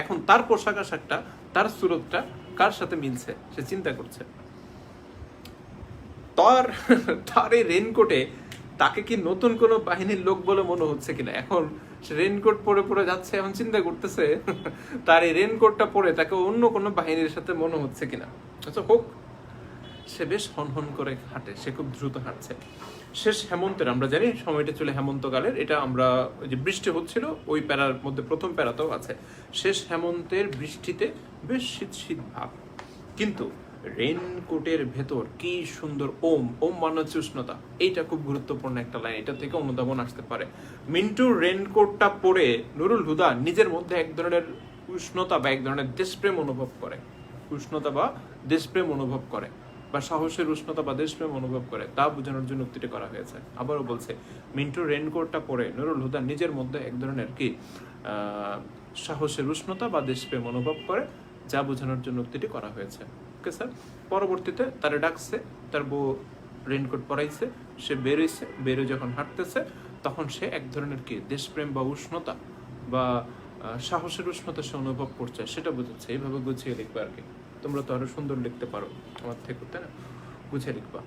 এখন তার পোশাক আশাকটা, তার সুরতটা কার সাথে মিলছে সে চিন্তা করছে। তার এই রেনকোটে তাকে কি নতুন কোনো বাহিনীর লোক বলে মনে হচ্ছে কিনা? এখন সে রেনকোট পরে পরে যাচ্ছে, এখন চিন্তা করতেছে তার এই রেনকোটটা পরে তাকে অন্য কোনো বাহিনীর সাথে মনে হচ্ছে কিনা। আচ্ছা হোক, সে বেশ হনহন করে হাঁটে, সে খুব দ্রুত হাঁটছে। শেষ হেমন্তের, আমরা জানি সময়টা ছিল হেমন্তকালের, এটা আমরা যে বৃষ্টি হচ্ছিল ওই প্যারার মধ্যে প্রথম প্যারাতেও আছে। শেষ হেমন্তের বৃষ্টিতে বেশ শীত শীত ভাব, কিন্তু রেনকোটের ভেতর কি সুন্দর ওম। ওম মানে হচ্ছে উষ্ণতা। এইটা খুব গুরুত্বপূর্ণ একটা লাইন, এটা থেকে অনুধাবন আসতে পারে। মিন্টুর রেনকোটটা পরে নুরুল হুদা নিজের মধ্যে এক ধরনের উষ্ণতা বা এক ধরনের দেশপ্রেম অনুভব করে, উষ্ণতা বা দেশপ্রেম অনুভব করে, বা সাহসের উষ্ণতা বা দেশপ্রেম অনুভব করে, তা বোঝানোর জন্য উক্তিটি করা হয়েছে। আবারও বলছে, মিন্টুর রেনকোটটা পরে নুরুল হুদা নিজের মধ্যে এক ধরনের কি সাহসের উষ্ণতা বা দেশপ্রেম অনুভব করে, যা বোঝানোর জন্য উক্তিটি করা হয়েছে। Okay sir. পরবর্তীতে তারা ডাকছে, তার বউ রেনকোট পরাইছে, সে বেরোইছে, বেরো যখন হাঁটতেছে তখন সে এক ধরনের কি দেশপ্রেম বা উষ্ণতা বা সাহসের উষ্ণতা সে অনুভব করছে, সেটা বোঝাচ্ছে। এইভাবে গুছিয়ে লিখবে আর কি। তোমরা তো আরো সুন্দর লিখতে পারো আমার থেকে, তাই না? গুছিয়ে লিখবা।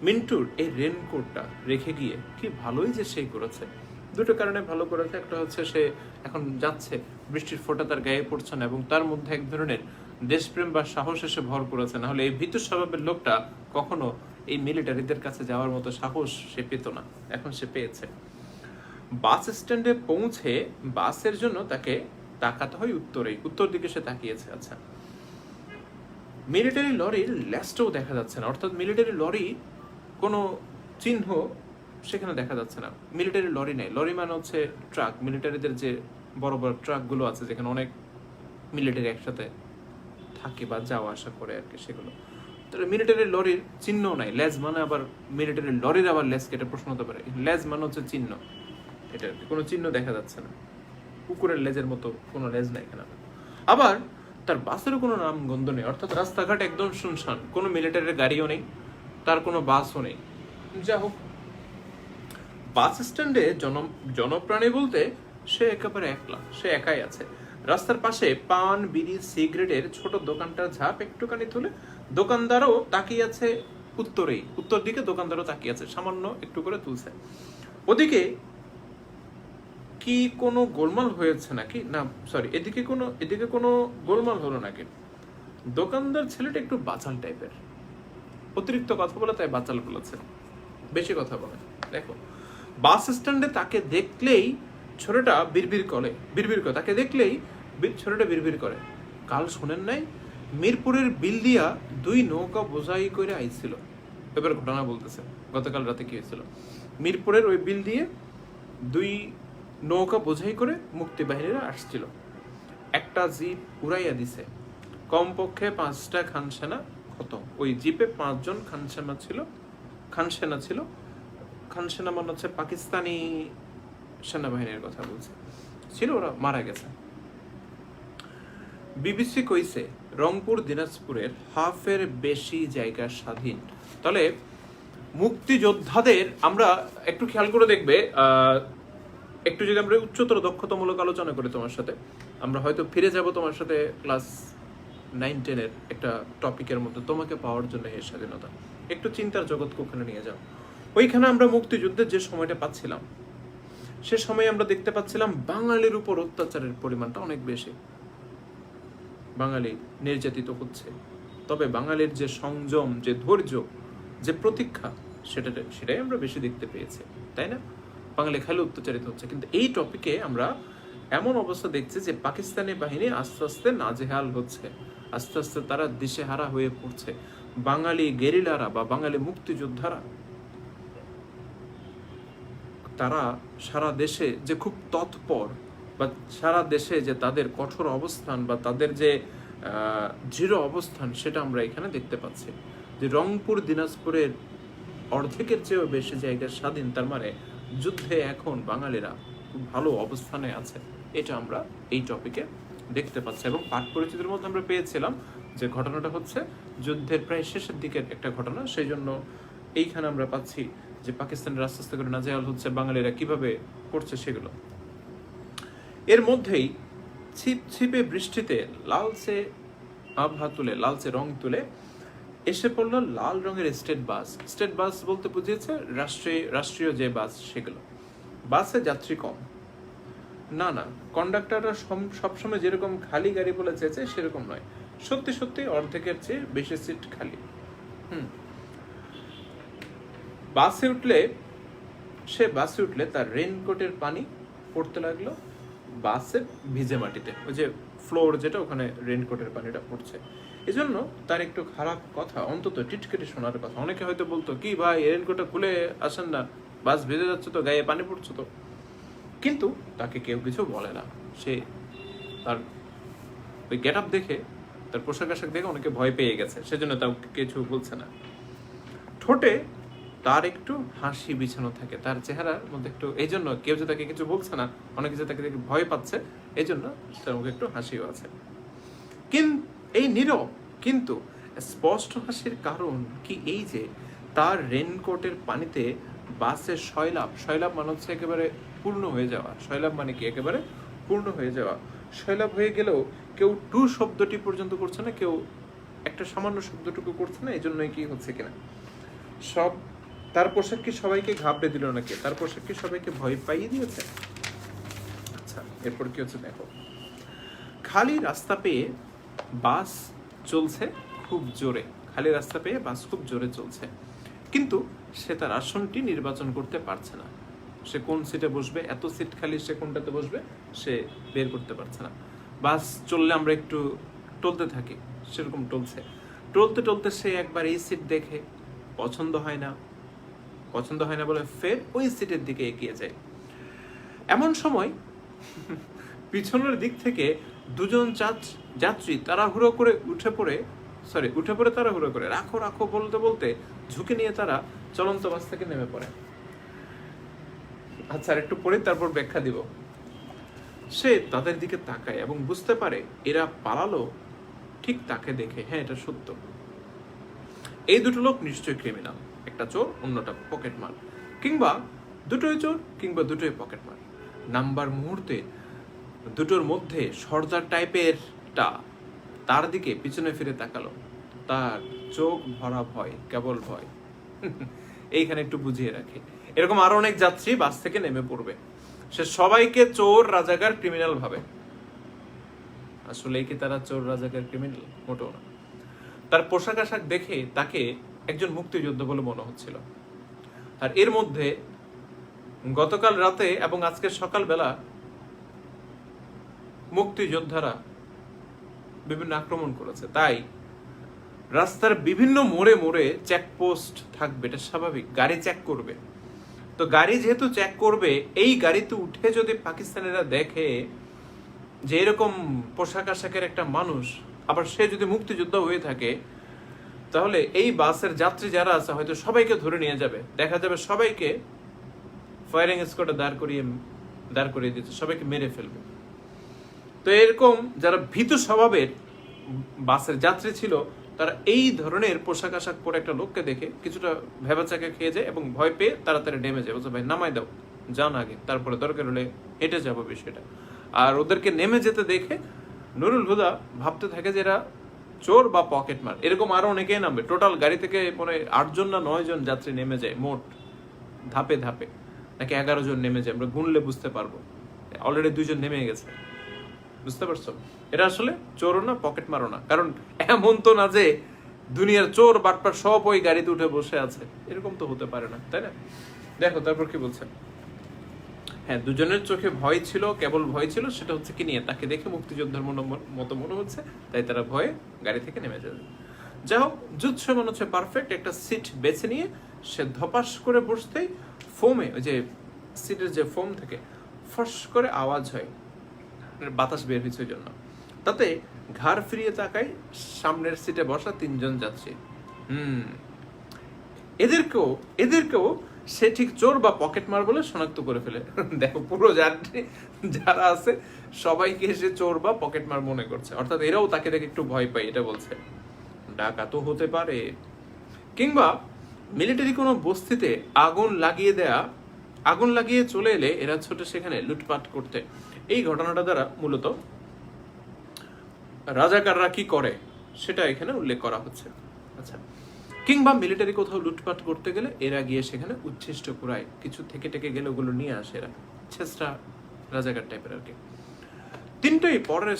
মিন্টুর এই রেনকোটটা রেখে গিয়ে কি ভালোই যে সেই করেছে। দুটো কারণে ভালো করেছে। একটা হচ্ছে সে এখন যাচ্ছে, বৃষ্টির ফোঁটা তার গায়ে পড়ছে না, এবং তার মধ্যে এক ধরনের দেশপ্রেম বা সাহস এসে ভর করেছে। না হলে এই ভীতু স্বভাবের লোকটা কখনো এই মিলিটারিদের কাছে যাওয়ার মতো সাহস সে পেত না, এখন সে পেয়েছে। বাস স্ট্যান্ডে পৌঁছে বাসের জন্য তাকে তাকাতে হয় উত্তর দিকে সে তাকিয়েছে। আচ্ছা, মিলিটারি লরির ল্যাস্টও দেখা যাচ্ছে না, অর্থাৎ মিলিটারি লরি কোনো চিহ্ন সেখানে দেখা যাচ্ছে না। মিলিটারি লরি নেই, লরি মানে হচ্ছে ট্রাক, মিলিটারিদের যে বড় বড় ট্রাকগুলো আছে যেখানে অনেক মিলিটারি একসাথে থাকে বা যাওয়া আসা করে আর কি, সেগুলো। তাহলে মিলিটারি লরির চিহ্ন নাই। লেজ মানে আবার মিলিটারি লরির আবার লেজ কেটে প্রশ্ন হতে পারে। লেজ মানে হচ্ছে চিহ্ন, এটা কোনো চিহ্ন দেখা যাচ্ছে না, কুকুরের লেজের মতো কোনো লেজ নাই এখানে। আবার তার বাসেরও কোনো নাম গন্ধ নেই, অর্থাৎ রাস্তাঘাট একদম শুনশান, কোনো মিলিটারির গাড়িও নেই, তার কোনো বাসও নেই। যা হোক, বাস স্ট্যান্ডে জনপ্রাণী বলতে সে একেবারে একলা, সে একাই আছে। রাস্তার পাশে পান, বিড়ি, সিগারেটের ছোট দোকানটার ঝাঁপ একটুখানি তুলে দোকানদারও তাকিয়ে আছে উত্তর দিকে দোকানদারও তাকিয়ে আছে, সামান্য একটু করে তুলছে। ওদিকে কি কোনো গোলমাল হয়েছে নাকি? না সরি, এদিকে কোনো গোলমাল হলো নাকি? দোকানদার ছেলেটা একটু বাচাল টাইপের, অতিরিক্ত কথা বলে তাই বাচাল বলেছে, বেশি কথা বলে। দেখো, বাস স্ট্যান্ডে তাকে দেখলেই ছোটটা বিড়বিড় করে, তাকে দেখলেই ছোটটা বিড়বিড় করে। কাল শোনেন নাই, মিরপুরের বিলদিয়া 2 নৌকা বোঝাই করে আইছিল। এবার ঘটনা বলতেছে, গতকাল রাতে কি হয়েছিল। মিরপুরের ওই বিল দিয়ে 2 নৌকা বোঝাই করে মুক্তি বাহিনীরা আসছিল। একটা জিপ উড়াইয়া দিছে, কমপক্ষে 5টা খানসেনা খতম। ওই জিপে 5 জন খানসেনা ছিল। খানসেনা মানে হচ্ছে পাকিস্তানি সেনাবাহিনীর কথা বলছে, ছিল, ওরা মারা গেছে। বিবিসি কইছে রংপুর দিনাজপুরের হাফের বেশি জায়গা স্বাধীন। তাহলে মুক্তিযোদ্ধাদের আমরা একটু খেয়াল করে দেখবে, একটু যদি আমরা উচ্চতর দক্ষতামূলক আলোচনা করি তোমার সাথে, আমরা হয়তো ফিরে যাব তোমার সাথে ক্লাস 9-10-এর একটা টপিকের মধ্যে, তোমাকে পাওয়ার জন্য এই স্বাধীনতা। একটু চিন্তার জগৎকে ওখানে নিয়ে যাও। ওইখানে আমরা মুক্তিযুদ্ধের যে সময়টা পাচ্ছিলাম, সে সময় আমরা দেখতে পাচ্ছিলাম বাঙালির উপর অত্যাচারের পরিমাণটা অনেক বেশি। বাঙালি নির্যাতিত হচ্ছে, তবে বাঙালির যে সংযম, যে ধৈর্য, যে প্রতীক্ষা, সেটাই আমরা বেশি দেখতে পেয়েছি, তাই না? বাঙালি খালি অত্যাচারিত হচ্ছে। কিন্তু এই টপিকে আমরা এমন অবস্থা দেখছি যে পাকিস্তানি বাহিনী আস্তে আস্তে নাজেহাল হচ্ছে, আস্তে আস্তে তারা দিশেহারা হয়ে পড়ছে। বাঙালি গেরিলারা বা বাঙালি মুক্তিযোদ্ধারা তারা সারা দেশে যে খুব তৎপর, বা সারা দেশে যে তাদের কঠোর অবস্থান বা তাদের যে দৃঢ় অবস্থান, সেটা আমরা এখানে দেখতে পাচ্ছি। যে রংপুর দিনাজপুরের অর্ধেকের চেয়েও বেশি জায়গা স্বাধীন, তার মানে যুদ্ধে এখন বাঙালিরা খুব ভালো অবস্থানে আছে, এটা আমরা এই টপিকে দেখতে পাচ্ছি। এবং পাঠ পরিচিতির মধ্যে আমরা পেয়েছিলাম যে ঘটনাটা হচ্ছে যুদ্ধের প্রায় শেষের দিকের একটা ঘটনা, সেই জন্য এইখানে আমরা পাচ্ছি যে পাকিস্তানের আস্তে আস্তে করে নাজেহাল হচ্ছে, বাঙালিরা কিভাবে করছে সেগুলো। এর মধ্যেই ছিপছিপে বৃষ্টিতে লালচে আভা তুলে, লালচে রং তুলে এসে পড়লো লাল রঙের স্টেট বাস। স্টেট বাস বলতে বুঝিয়েছে রাষ্ট্রীয় যে বাস সেগুলো। বাসে যাত্রী কম না, কন্ডাক্টররা সবসময় যেরকম খালি গাড়ি বলে চেয়েছে সেরকম নয়, সত্যি সত্যি অর্ধেকের চেয়ে বেশি সিট খালি। বাসে উঠলে তার রেইনকোটের পানি পড়তে লাগলো বাসে ভিজে মাটিতে, ওই যে ফ্লোর যেটা, ওখানে রেইনকোটের পানিটা পড়ছে। এজন্য তার একটু খারাপ কথা, অন্তত টিটকেটে শোনার কথা। অনেকে হয়তো বলতো, কি ভাই রেইনকোটটা খুলে আসেন না, বাস ভিজে যাচ্ছে তো, গায়ে পানি পড়ছে তো। কিন্তু তাকে কেউ কিছু বলে না। সে তার ওই গেট আপ দেখে, তার পোশাক আশাক দেখে অনেকে ভয় পেয়ে গেছে, সেজন্য তাও কিছু বলছে না। ঠোঁটে তার একটু হাসি বিছানো থাকে, তার চেহারার মধ্যে একটু, এই জন্য কেউ যে তাকে কিছু বলছে না, অনেকে যে তাকে দেখে ভয় পাচ্ছে, এই জন্য তার মুখে একটু হাসিও আছে। এই নীরব কিন্তু স্পষ্ট হাসির কারণ কি, এই যে তার রেইনকোটের পানিতে বাসের সয়লাভ মানে হচ্ছে একেবারে পূর্ণ হয়ে যাওয়া। সয়লাভ মানে কি, একেবারে পূর্ণ হয়ে যাওয়া। সয়লাভ হয়ে গেলেও কেউ টু শব্দটি পর্যন্ত করছে না, কেউ একটা সামান্য শব্দটুকু করছে না। এই জন্যই কি হচ্ছে কিনা, সব তার পোশাক কি সবাইকে ঘাবড়ে দিল নাকি, তার পোশাক কি সবাইকে ভয় পাইয়ে দিয়েছে? আচ্ছা, এরপর কি হচ্ছে দেখো। খালি রাস্তা পেয়ে বাস চলছে খুব জোরে, খুব জোরে চলছে, কিন্তু সে তার আসনটি নির্বাচন করতে পারছে না। সে কোন সিটে বসবে, এত সিট খালি, সে কোনটাতে বসবে সে বের করতে পারছে না। বাস চললে আমরা একটু টলতে থাকি, সেরকম টলতে সে একবার এই সিট দেখে পছন্দ হয় না বলে ফের ওই সিটের দিকে এগিয়ে যায়। এমন সময় পিছনের দিক থেকে দুজন যাত্রী তাড়াহুড়ো করে উঠে পড়ে তাড়াহুড়ো করে রাখো বলতে বলতে ঝুঁকে নিয়ে তারা চলন্ত বাস থেকে নেমে পড়ে। আচ্ছা, আর একটু পরে তারপর ব্যাখ্যা দিব। সে তাদের দিকে তাকায় এবং বুঝতে পারে এরা পালালো ঠিক তাকে দেখে। হ্যাঁ, এটা সত্য, এই দুটো লোক নিশ্চয়ই ক্রিমিনাল, একটা চোর, অন্যটা পকেটমার, কিংবা দুটোই চোর কিংবা দুটোই পকেটমার। নাম্বার মুহূর্তে দুটোর মধ্যে সর্দার টাইপেরটা তার দিকে পিছনে ফিরে তাকালো। তার চোখ ভরা ভয়, কেবল ভয়। এইখানে একটু বুঝিয়ে রাখি, এরকম আরো অনেক যাত্রী বাস থেকে নেমে পড়বে। সে সবাইকে চোর, রাজাকার, ক্রিমিনাল ভাবে। আসলে কি তারা চোর, রাজাকার, ক্রিমিনাল? মোটেও না। তার পোশাক আশাক দেখে তাকে একজন মুক্তিযোদ্ধা বলে মনে হচ্ছিল। আর এর মধ্যে গতকাল রাতে এবং আজকে সকালবেলা মুক্তিযোদ্ধারা বিভিন্ন আক্রমণ করেছে, তাই রাস্তার বিভিন্ন মোড়ে চেকপোস্ট থাকবে, এটা স্বাভাবিক। গাড়ি চেক করবে, তো গাড়ি যেহেতু চেক করবে, এই গাড়িতে উঠে যদি পাকিস্তানিরা দেখে যে এরকম পোশাক আশাকের একটা মানুষ, আবার সে যদি মুক্তিযোদ্ধা হয়ে থাকে, তাহলে এই বাসের যাত্রী যারা আছে হয়তো সবাইকে ধরে নিয়ে যাবে। দেখা যাবে সবাইকে ফায়ারিং স্কোয়াডে দাঁড় করিয়ে দিচ্ছে, সবাইকে মেরে ফেলবে। তো এরকম যারা ভীতু স্বভাবের বাসের যাত্রী ছিল, তারা এই ধরনের পোশাক আশাক পরে একটা লোককে দেখে কিছুটা ভেবাচাকা খেয়ে যায় এবং ভয় পেয়ে তাড়াতাড়ি নেমে যায়। বলছে, ভাই নামাই দাও, যান আগে, তারপরে দরকার হলে হেঁটে যাবো বিষয়টা। আর ওদেরকে নেমে যেতে দেখে নুরুল হুদা ভাবতে থাকে যে এরা চোর বা পকেটমার। এরকম আরো অনেকেই নামবে। টোটাল গাড়ি থেকে মনে 8 জন না 9 জন যাত্রী নেমে যায় মোট, ধাপে নাকি 11 জন নেমে যায়, আমরা গুনলে বুঝতে পারবো। অলরেডি 2 জন নেমে গেছে, বুঝতে পারছো? এটা আসলে চোরও না, পকেটমারও না। কারণ এমন তো না যে দুনিয়ার চোর বাটপার সব ওই গাড়িতে উঠে বসে আছে, এরকম তো হতে পারে না, তাই না? দেখো তারপর কি বলছেন। হ্যাঁ, দুজনের চোখে ভয় ছিল, কেবল ভয় ছিল। সেটা হচ্ছে কি নিয়ে, তাকে দেখে মুক্তিযোদ্ধার মতো মনে হচ্ছে, তাই তারা ভয়ে গাড়ি থেকে নেমে যাবে। যাই হোক, জুৎস মনে হচ্ছে পারফেক্ট একটা সিট বেছে নিয়ে সে ধপাস করে বসতেই ফোমে, ওই যে সিটের যে ফোম থেকে ফস করে আওয়াজ হয়, বাতাস বের হচ্ছে জন্য। তাতে ঘাড় ফিরিয়ে তাকায় সামনের সিটে বসা 3 জন যাত্রী। এদেরকেও সে ঠিক চোর বা পকেটমার বলে শনাক্ত করে ফেলে। দেখো, পুরো যাত্রী যারা আছে সবাইকে সে চোর বা পকেটমার মনে করছে, অর্থাৎ এরাও তাকে দেখে একটু ভয় পায়। এটা বলছে ডাকাতও হতে পারে, কিংবা মিলিটারি কোনো বস্তিতে আগুন লাগিয়ে চলে এলে এরা ছোটে সেখানে লুটপাট করতে। এই ঘটনাটা দ্বারা মূলত রাজাকাররা কি করে সেটা এখানে উল্লেখ করা হচ্ছে। আচ্ছা, কিংবা মিলিটারি কোথাও লুটপাট করতে গেলে এরা গিয়ে সেখানে উচ্ছিষ্ট কুড়ায়, কিছু থেকে টেকে গেলে ওগুলো নিয়ে আসে এরা, ছেসরা রাজাকার টাইপের আর কি। তিনটেই পরের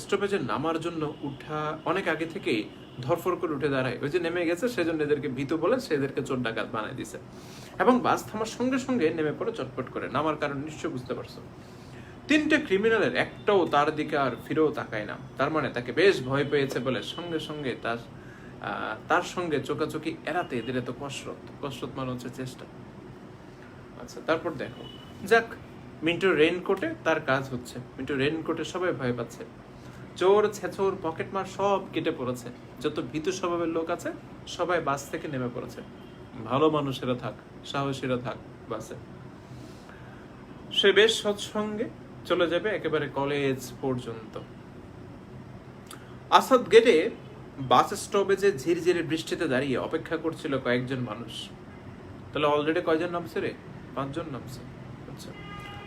স্টপেজে নামার জন্য অনেক আগে থেকেই ধরফর করে উঠে দাঁড়ায়। ওই যে নেমে গেছে সেজন্য এদেরকে ভীতু বলে সেদেরকে চোর ডাকাত বানায় দিছে, এবং বাস থামার সঙ্গে সঙ্গে নেমে পড়ে চটপট করে। নামার কারণ নিশ্চয় বুঝতে পারছো। 3টে ক্রিমিনালের একটাও তার দিকে আর ফিরেও তাকায় না, তার মানে তাকে বেশ ভয় পেয়েছে বলে সঙ্গে সঙ্গে তার সঙ্গে চোকাচোকি এড়াতে এদের এত কসরত মানে হচ্ছে চেষ্টা। আচ্ছা, তারপর দেখো, যাক, মিন্টুর রেইনকোটে তার কাজ হচ্ছে। মিন্টুর রেইনকোটে সবাই ভয় পাচ্ছে, চোর ছেচোর পকেটমার সব কেটে পড়েছে, যত ভীতু স্বভাবের লোক আছে সবাই বাস থেকে নেমে পড়েছে। ভালো মানুষেরা থাক, সাহসীরা থাক বাসে। সে বেশ সৎসঙ্গে চলে যাবে একেবারে কলেজ পর্যন্ত। আসাদ গেটে বাস স্টপেজে ঝিরঝিরে বৃষ্টিতে দাঁড়িয়ে অপেক্ষা করছিল কয়েকজন মানুষ। তাহলে অলরেডি কয়জন নামছে রে? 5 জন নামছে। আচ্ছা,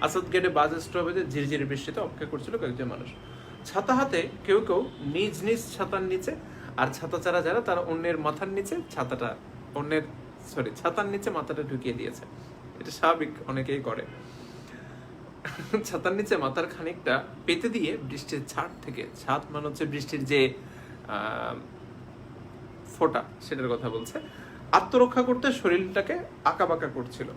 আসাদ গেটে বাস স্টপেজে ঝিরঝিরে বৃষ্টিতে অপেক্ষা করছিল কয়েকজন মানুষ। ছাতা হাতে কেউ কেউ নিজ নিজ ছাতার নিচে, আর ছাতা ছাড়া যারা তারা অন্যের মাথার নিচে ছাতার নিচে মাথাটা ঢুকিয়ে দিয়েছে। এটা স্বাভাবিক, অনেকেই করে। ছাতার নিচে মাথার খানিকটা পেতে দিয়ে বৃষ্টির ছাদ মানে হচ্ছে বৃষ্টির যে ফোঁটা, সেটার কথা বলছে। আত্মরক্ষা করতে শরীরটাকে আঁকাবাঁকা করছিল।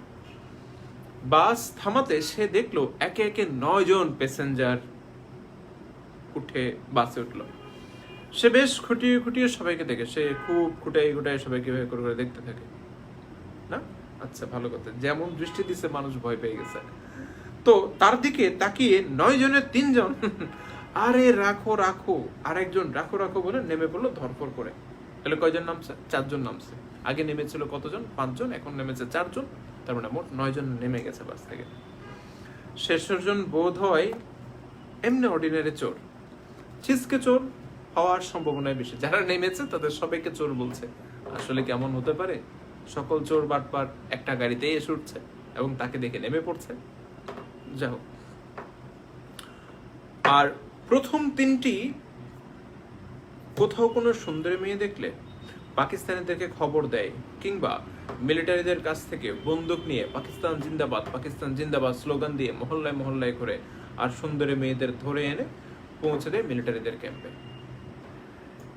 বাস থামাতে সে দেখলো একে একে 9 জন প্যাসেঞ্জার উঠে বাসে উঠলো। সে বেশ খুঁটিয়ে সবাইকে দেখে, সে খুব খুঁটাই সবাইকে করে দেখতে থাকে না। আচ্ছা, ভালো কথা, যেমন দৃষ্টি দিচ্ছে মানুষ ভয় পেয়ে গেছে। তো তার দিকে তাকিয়ে 9 জনের 3 জন আরে রাখো আরেকজন রাখো বলে নেমে পড়লো ধরফর করে। তাহলে কয়জন নামছে? 4 জন নামছে। আগে নেমেছিল কতজন? 5 জন, এখন নেমেছে 4 জন। তার মানে মোট 9 জন নেমে গেছে বাস থেকে। শেষজন বোধ হয় এমনি অর্ডিনারি চোর, ছিচকে চোর হওয়ার সম্ভাবনায় বেশি। যারা নেমেছে তাদের সবাইকে চোর বলছে। আসলে কেমন হতে পারে? সকল চোর বাটপার একটা গাড়িতেই এসে উঠছে এবং তাকে দেখে নেমে পড়ছে। যাই হোক, আর প্রথম 3টি কোথাও কোনো সুন্দরী মেয়ে দেখলে পাকিস্তানিদেরকে খবর দেয়, কিংবা মিলিটারিদের কাছ থেকে বন্দুক নিয়ে পাকিস্তান জিন্দাবাদ স্লোগান দিয়ে মহল্লায় করে আর সুন্দরী মেয়েদের ধরে এনে পৌঁছে দেয় মিলিটারিদের ক্যাম্পে।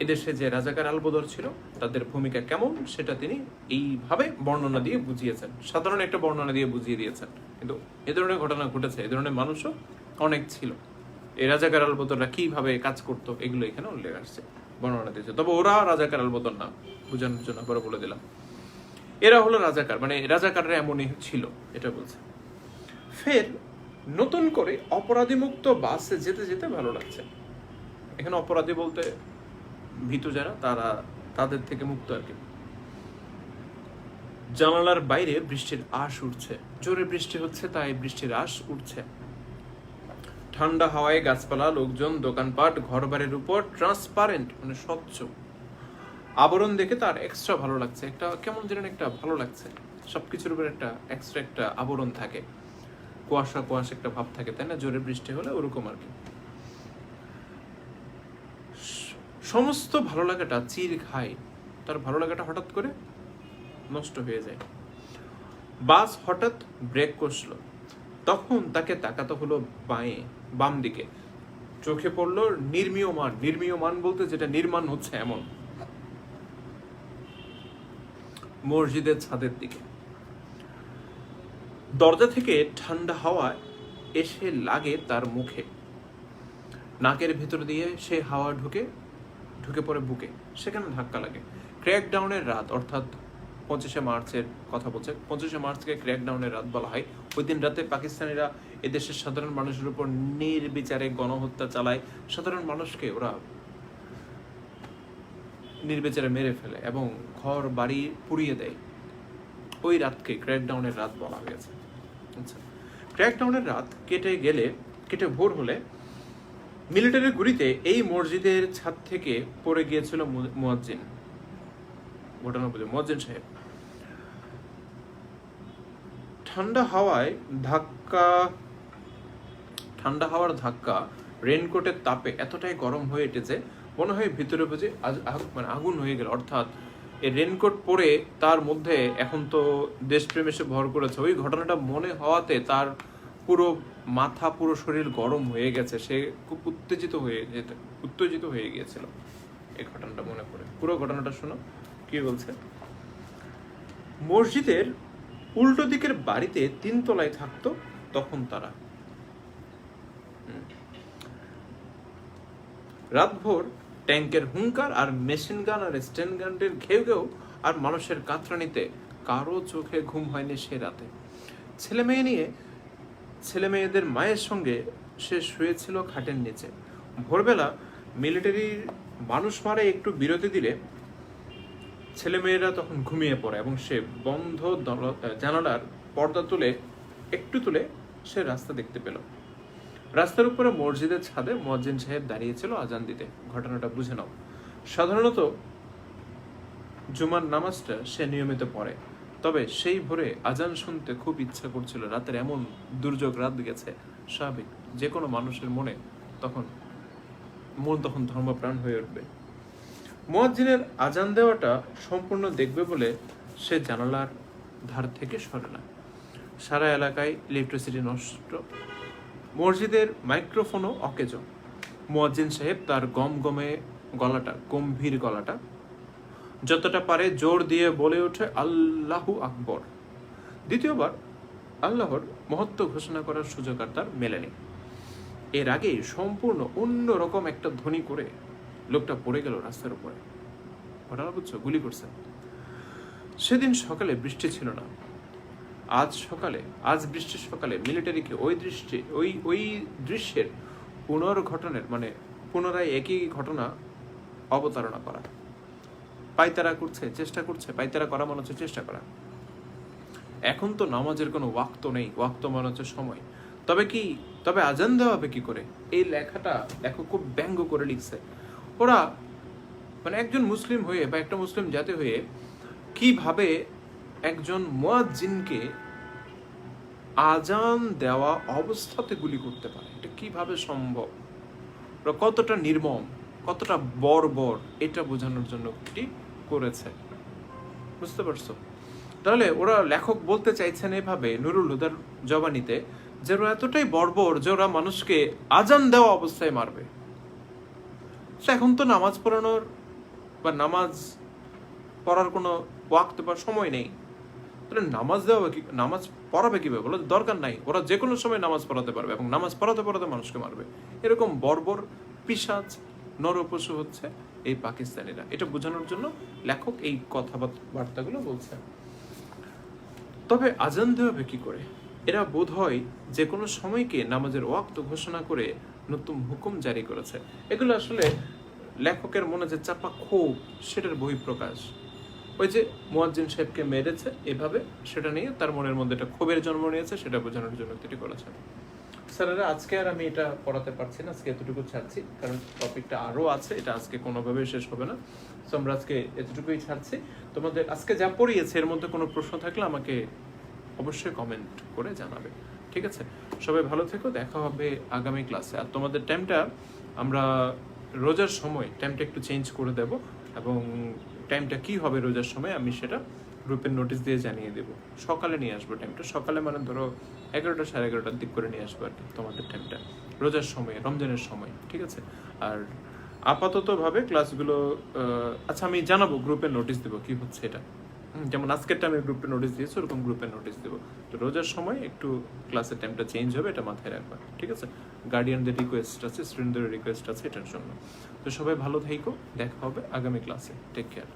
এদেশে যে রাজাকার আলবদর ছিল তাদের ভূমিকা কেমন সেটা তিনি এইভাবে বর্ণনা দিয়ে বুঝিয়েছেন, সাধারণ একটা বর্ণনা দিয়ে বুঝিয়ে দিয়েছেন। কিন্তু এ ধরনের ঘটনা ঘটেছে, এ ধরনের মানুষও অনেক ছিল। এই রাজাকার আলবদররা কিভাবে কাজ করতো এগুলো এখানে উল্লেখ আসছে, বর্ণনা দিয়েছে। তবে ওরা রাজাকার আলবদর না, বোঝানোর জন্য পরে বলে দিলাম। এরা হলো রাজাকার, মানে রাজাকাররা এমনই ছিল, এটা বলছে। ফের নতুন করে অপরাধী মুক্ত বাসে যেতে যেতে ভালো লাগছে। এখানে অপরাধী বলতে ভীতু যারা, তাদের থেকে মুক্ত আর কি। জানালার বাইরে বৃষ্টির আশ উঠছে, জোরে বৃষ্টি হচ্ছে, তাই বৃষ্টির আশ উঠছে। ঠান্ডা হাওয়ায় গাছপালা, লোকজন, দোকানপাট, ঘরবাড়ির উপর ট্রান্সপারেন্ট মানে স্বচ্ছ আবরণ দেখে তার এক্সট্রা ভালো লাগছে। একটা কেমন যেন একটা ভালো লাগছে, সবকিছুর উপর একটা এক্সট্রা একটা আবরণ থাকে, কুয়াশা একটা ভাব থাকে, তাই না? জোরে বৃষ্টি হলে ওরকম আর কি। সমস্ত ভালো লাগাটা চির খায়, তার ভালো লাগাটা হঠাৎ করে নষ্ট হয়ে যায়। বাস হঠাৎ ব্রেক কষলো, তখন তাকে তাকাতে হলো বাম দিকে। চোখে পড়লো নির্মীয়মান বলতে যেটা নির্মাণ হচ্ছে এমন মসজিদের ছাদের দিকে। দরজা থেকে ঠান্ডা হাওয়া এসে লাগে তার মুখে, নাকের ভিতর দিয়ে সে হাওয়া ঢুকে পড়ে বুকে, সেখানে ধাক্কা লাগে। ক্র্যাকডাউনের রাত, অর্থাৎ 25শে মার্চের কথা বলছে। 25শে মার্চকে ক্র্যাকডাউনের রাত বলা হয়। ওই দিন রাতে পাকিস্তানিরা এদেশের সাধারণ মানুষের উপর নির্বিচারে গণহত্যা চালায়। সাধারণ মানুষকে ওরা নির্বিচারে মেরে ফেলে এবং ঘর বাড়ি পুড়িয়ে দেয়। ওই রাতকে ক্র্যাকডাউনের রাত বলা হয়েছে। আচ্ছা, ক্র্যাকডাউনের রাত কেটে ভোর হলে মিলিটারির গুলিতে এই মসজিদের ছাদ থেকে পড়ে গিয়েছিল মুয়াজ্জিন। ঘটনা বুঝে মুয়াজ্জিন সাহেব। ঠান্ডা হাওয়ার ধাক্কা রেনকোটের তাপে এতটাই গরম হয়ে উঠেছে মনে হয় ভিতরে বুঝে আগুন হয়ে গেল। অর্থাৎ এই রেনকোট পরে তার মধ্যে এখন তো দেশপ্রেম এসে ভর করেছে। ওই ঘটনাটা মনে হওয়াতে তার পুরো মাথা পুরো শরীর গরম হয়ে গেছে। সে খুব উত্তেজিত হয়ে গিয়েছিল এই ঘটনাটা মনে পড়ে। পুরো ঘটনাটা শোনো কি বলছে। মসজিদের উল্টো দিকের বাড়িতে 3 তলায় থাকতো তখন তারা। রাতভর ট্যাঙ্কের হুঙ্কার আর মেশিন গান আর স্ট্যান্ড গানের ঘেউ ঘেউ আর মানুষের কাতরানিতে কারো চোখে ঘুম হয়নি সে রাতে। ছেলে মেয়েদের মায়ের সঙ্গে সে শুয়েছিল খাটের নিচে। ভোরবেলা মিলিটারির মানুষ মারে একটু বিরতি দিলে ছেলেমেয়েরা তখন ঘুমিয়ে পড়ে এবং সে বন্ধ জানালার পর্দা তুলে সে রাস্তা দেখতে পেল। রাস্তার উপরে মসজিদের ছাদে মুয়াজ্জিন সাহেব দাঁড়িয়েছিল আজান দিতে। ঘটনাটা বুঝে নাও। সাধারণত জুমার নামাজটা সে নিয়মিত পড়ে, তবে সেই ভোরে আজান শুনতে খুব ইচ্ছা করছিল। রাতের এমন দুর্যোগ রাত গেছে, স্বাভাবিক যে কোনো মানুষের মন তখন ধর্মপ্রাণ হয়ে উঠবে। মুয়াজ্জিনের আজান দেওয়াটা সম্পূর্ণ দেখবে বলে সে জানালার ধার থেকে সরে না। সারা এলাকায় ইলেকট্রিসিটি নষ্ট, মসজিদের মাইক্রোফোনও অকেজ। মুয়াজ্জিন সাহেব তার গম্ভীর গলাটা যতটা পারে জোর দিয়ে বলে ওঠে আল্লাহু আকবর। দ্বিতীয়বার আল্লাহর মহত্ব ঘোষণা করার সুযোগ আর তার মেলেনি। এর আগে সম্পূর্ণ অন্যরকম একটা ধ্বনি করে লোকটা পড়ে গেল রাস্তার উপরে। ঘটনা বুঝছো? গুলি করছে। সেদিন সকালে বৃষ্টি ছিল না। আজ বৃষ্টির সকালে মিলিটারিকে ওই দৃশ্যের পুনরায় একই ঘটনা অবতারণা করা, পায়তারা করা মনে হচ্ছে চেষ্টা করা। এখন তো নামাজের কোনো ওয়াক্ত নেই, ওয়াক্ত মনে হচ্ছে সময়। তবে আজান দেওয়া হবে কি করে? এই লেখাটা লেখক খুব ব্যঙ্গ করে লিখছে। ওরা একজন মুসলিম হয়ে বা একটা মুসলিম জাতি হয়ে কিভাবে একজন মুয়াজ্জিনকে আজান দেওয়া অবস্থাতে গুলি করতে পারে? এটা কিভাবে সম্ভব? কতটা নির্মম, কতটা বর্বর, এটা বোঝানোর জন্য এটি করেছে। বুঝতে পারছো? তাহলে ওরা লেখক বলতে চাইছেন এভাবে নুরুল হুদার জবানিতে যে ওরা এতটাই বর্বর যে ওরা মানুষকে আজান দেওয়া অবস্থায় মারবে। এখন তো নামাজ পড়ানোর বা নামাজ পড়ার কোনো ওয়াক্ত বা সময় নেই। তাহলে নামাজ পড়াবে কিভাবে? বলে দরকার নাই, ওরা যে কোনো সময় নামাজ পড়াতে পারবে এবং নামাজ পড়াতে মানুষকে মারবে। এরকম বর্বর পিশাচ নরপশু হচ্ছে এই পাকিস্তানিরা। এটা বোঝানোর জন্য লেখক এই কথাবার্তাগুলো বলছে। তবে আজান দেওয়াবে কি করে? এরা বোধ হয় যে কোনো সময়কে নামাজের ওয়াক্ত ঘোষণা করে নতুন হুকুম জারি করেছে। এগুলো আসলে লেখকের মনে যে চাপা ক্ষোভ, সেটার বহিঃপ্রকাশ। ওই যে মুয়াজ্জিন সাহেবকে মেরেছে এভাবে, সেটা নিয়ে তার মনের মধ্যে একটা ক্ষোভের জন্ম নিয়েছে, সেটা বোঝানোর জন্য এটি করেছে। স্যারেরা আজকে আর আমি এটা পড়াতে পারছি না, আজকে এতটুকু ছাড়ছি, কারণ টপিকটা আরো আছে, এটা আজকে কোনোভাবেই শেষ হবে না। তো আমরা আজকে এতটুকুই ছাড়ছি। তোমাদের আজকে যা পড়িয়েছে এর মধ্যে কোনো প্রশ্ন থাকলে আমাকে অবশ্যই কমেন্ট করে জানাবে, ঠিক আছে? সবাই ভালো থেকো, দেখা হবে আগামী ক্লাসে। আর তোমাদের টাইমটা আমরা রোজার সময় টাইমটা একটু চেঞ্জ করে দেব, এবং টাইমটা কি হবে রোজার সময় আমি সেটা গ্রুপের নোটিশ দিয়ে জানিয়ে দেবো। সকালে নিয়ে আসবো টাইমটা, সকালে ধরো 11টা 11:30 দিক করে নিয়ে আসবো আর কি তোমাদের টাইমটা, রোজার সময়, রমজানের সময়, ঠিক আছে? আর আপাতত ভাবে ক্লাসগুলো আচ্ছা আমি জানাবো, গ্রুপের নোটিশ দেবো কি হচ্ছে এটা। যেমন আজকের টাইমে গ্রুপে নোটিশ দিয়েছে, ওরকম গ্রুপে নোটিশ দেবো। তো রোজার সময় একটু ক্লাসের টাইমটা চেঞ্জ হবে, এটা মাথায় রাখবা, ঠিক আছে? গার্ডিয়ানদের রিকোয়েস্ট আছে, স্টুডেন্টদের রিকোয়েস্ট আছে এটার জন্য। তো সবাই ভালো থেকো, দেখা হবে আগামী ক্লাসে। Take care.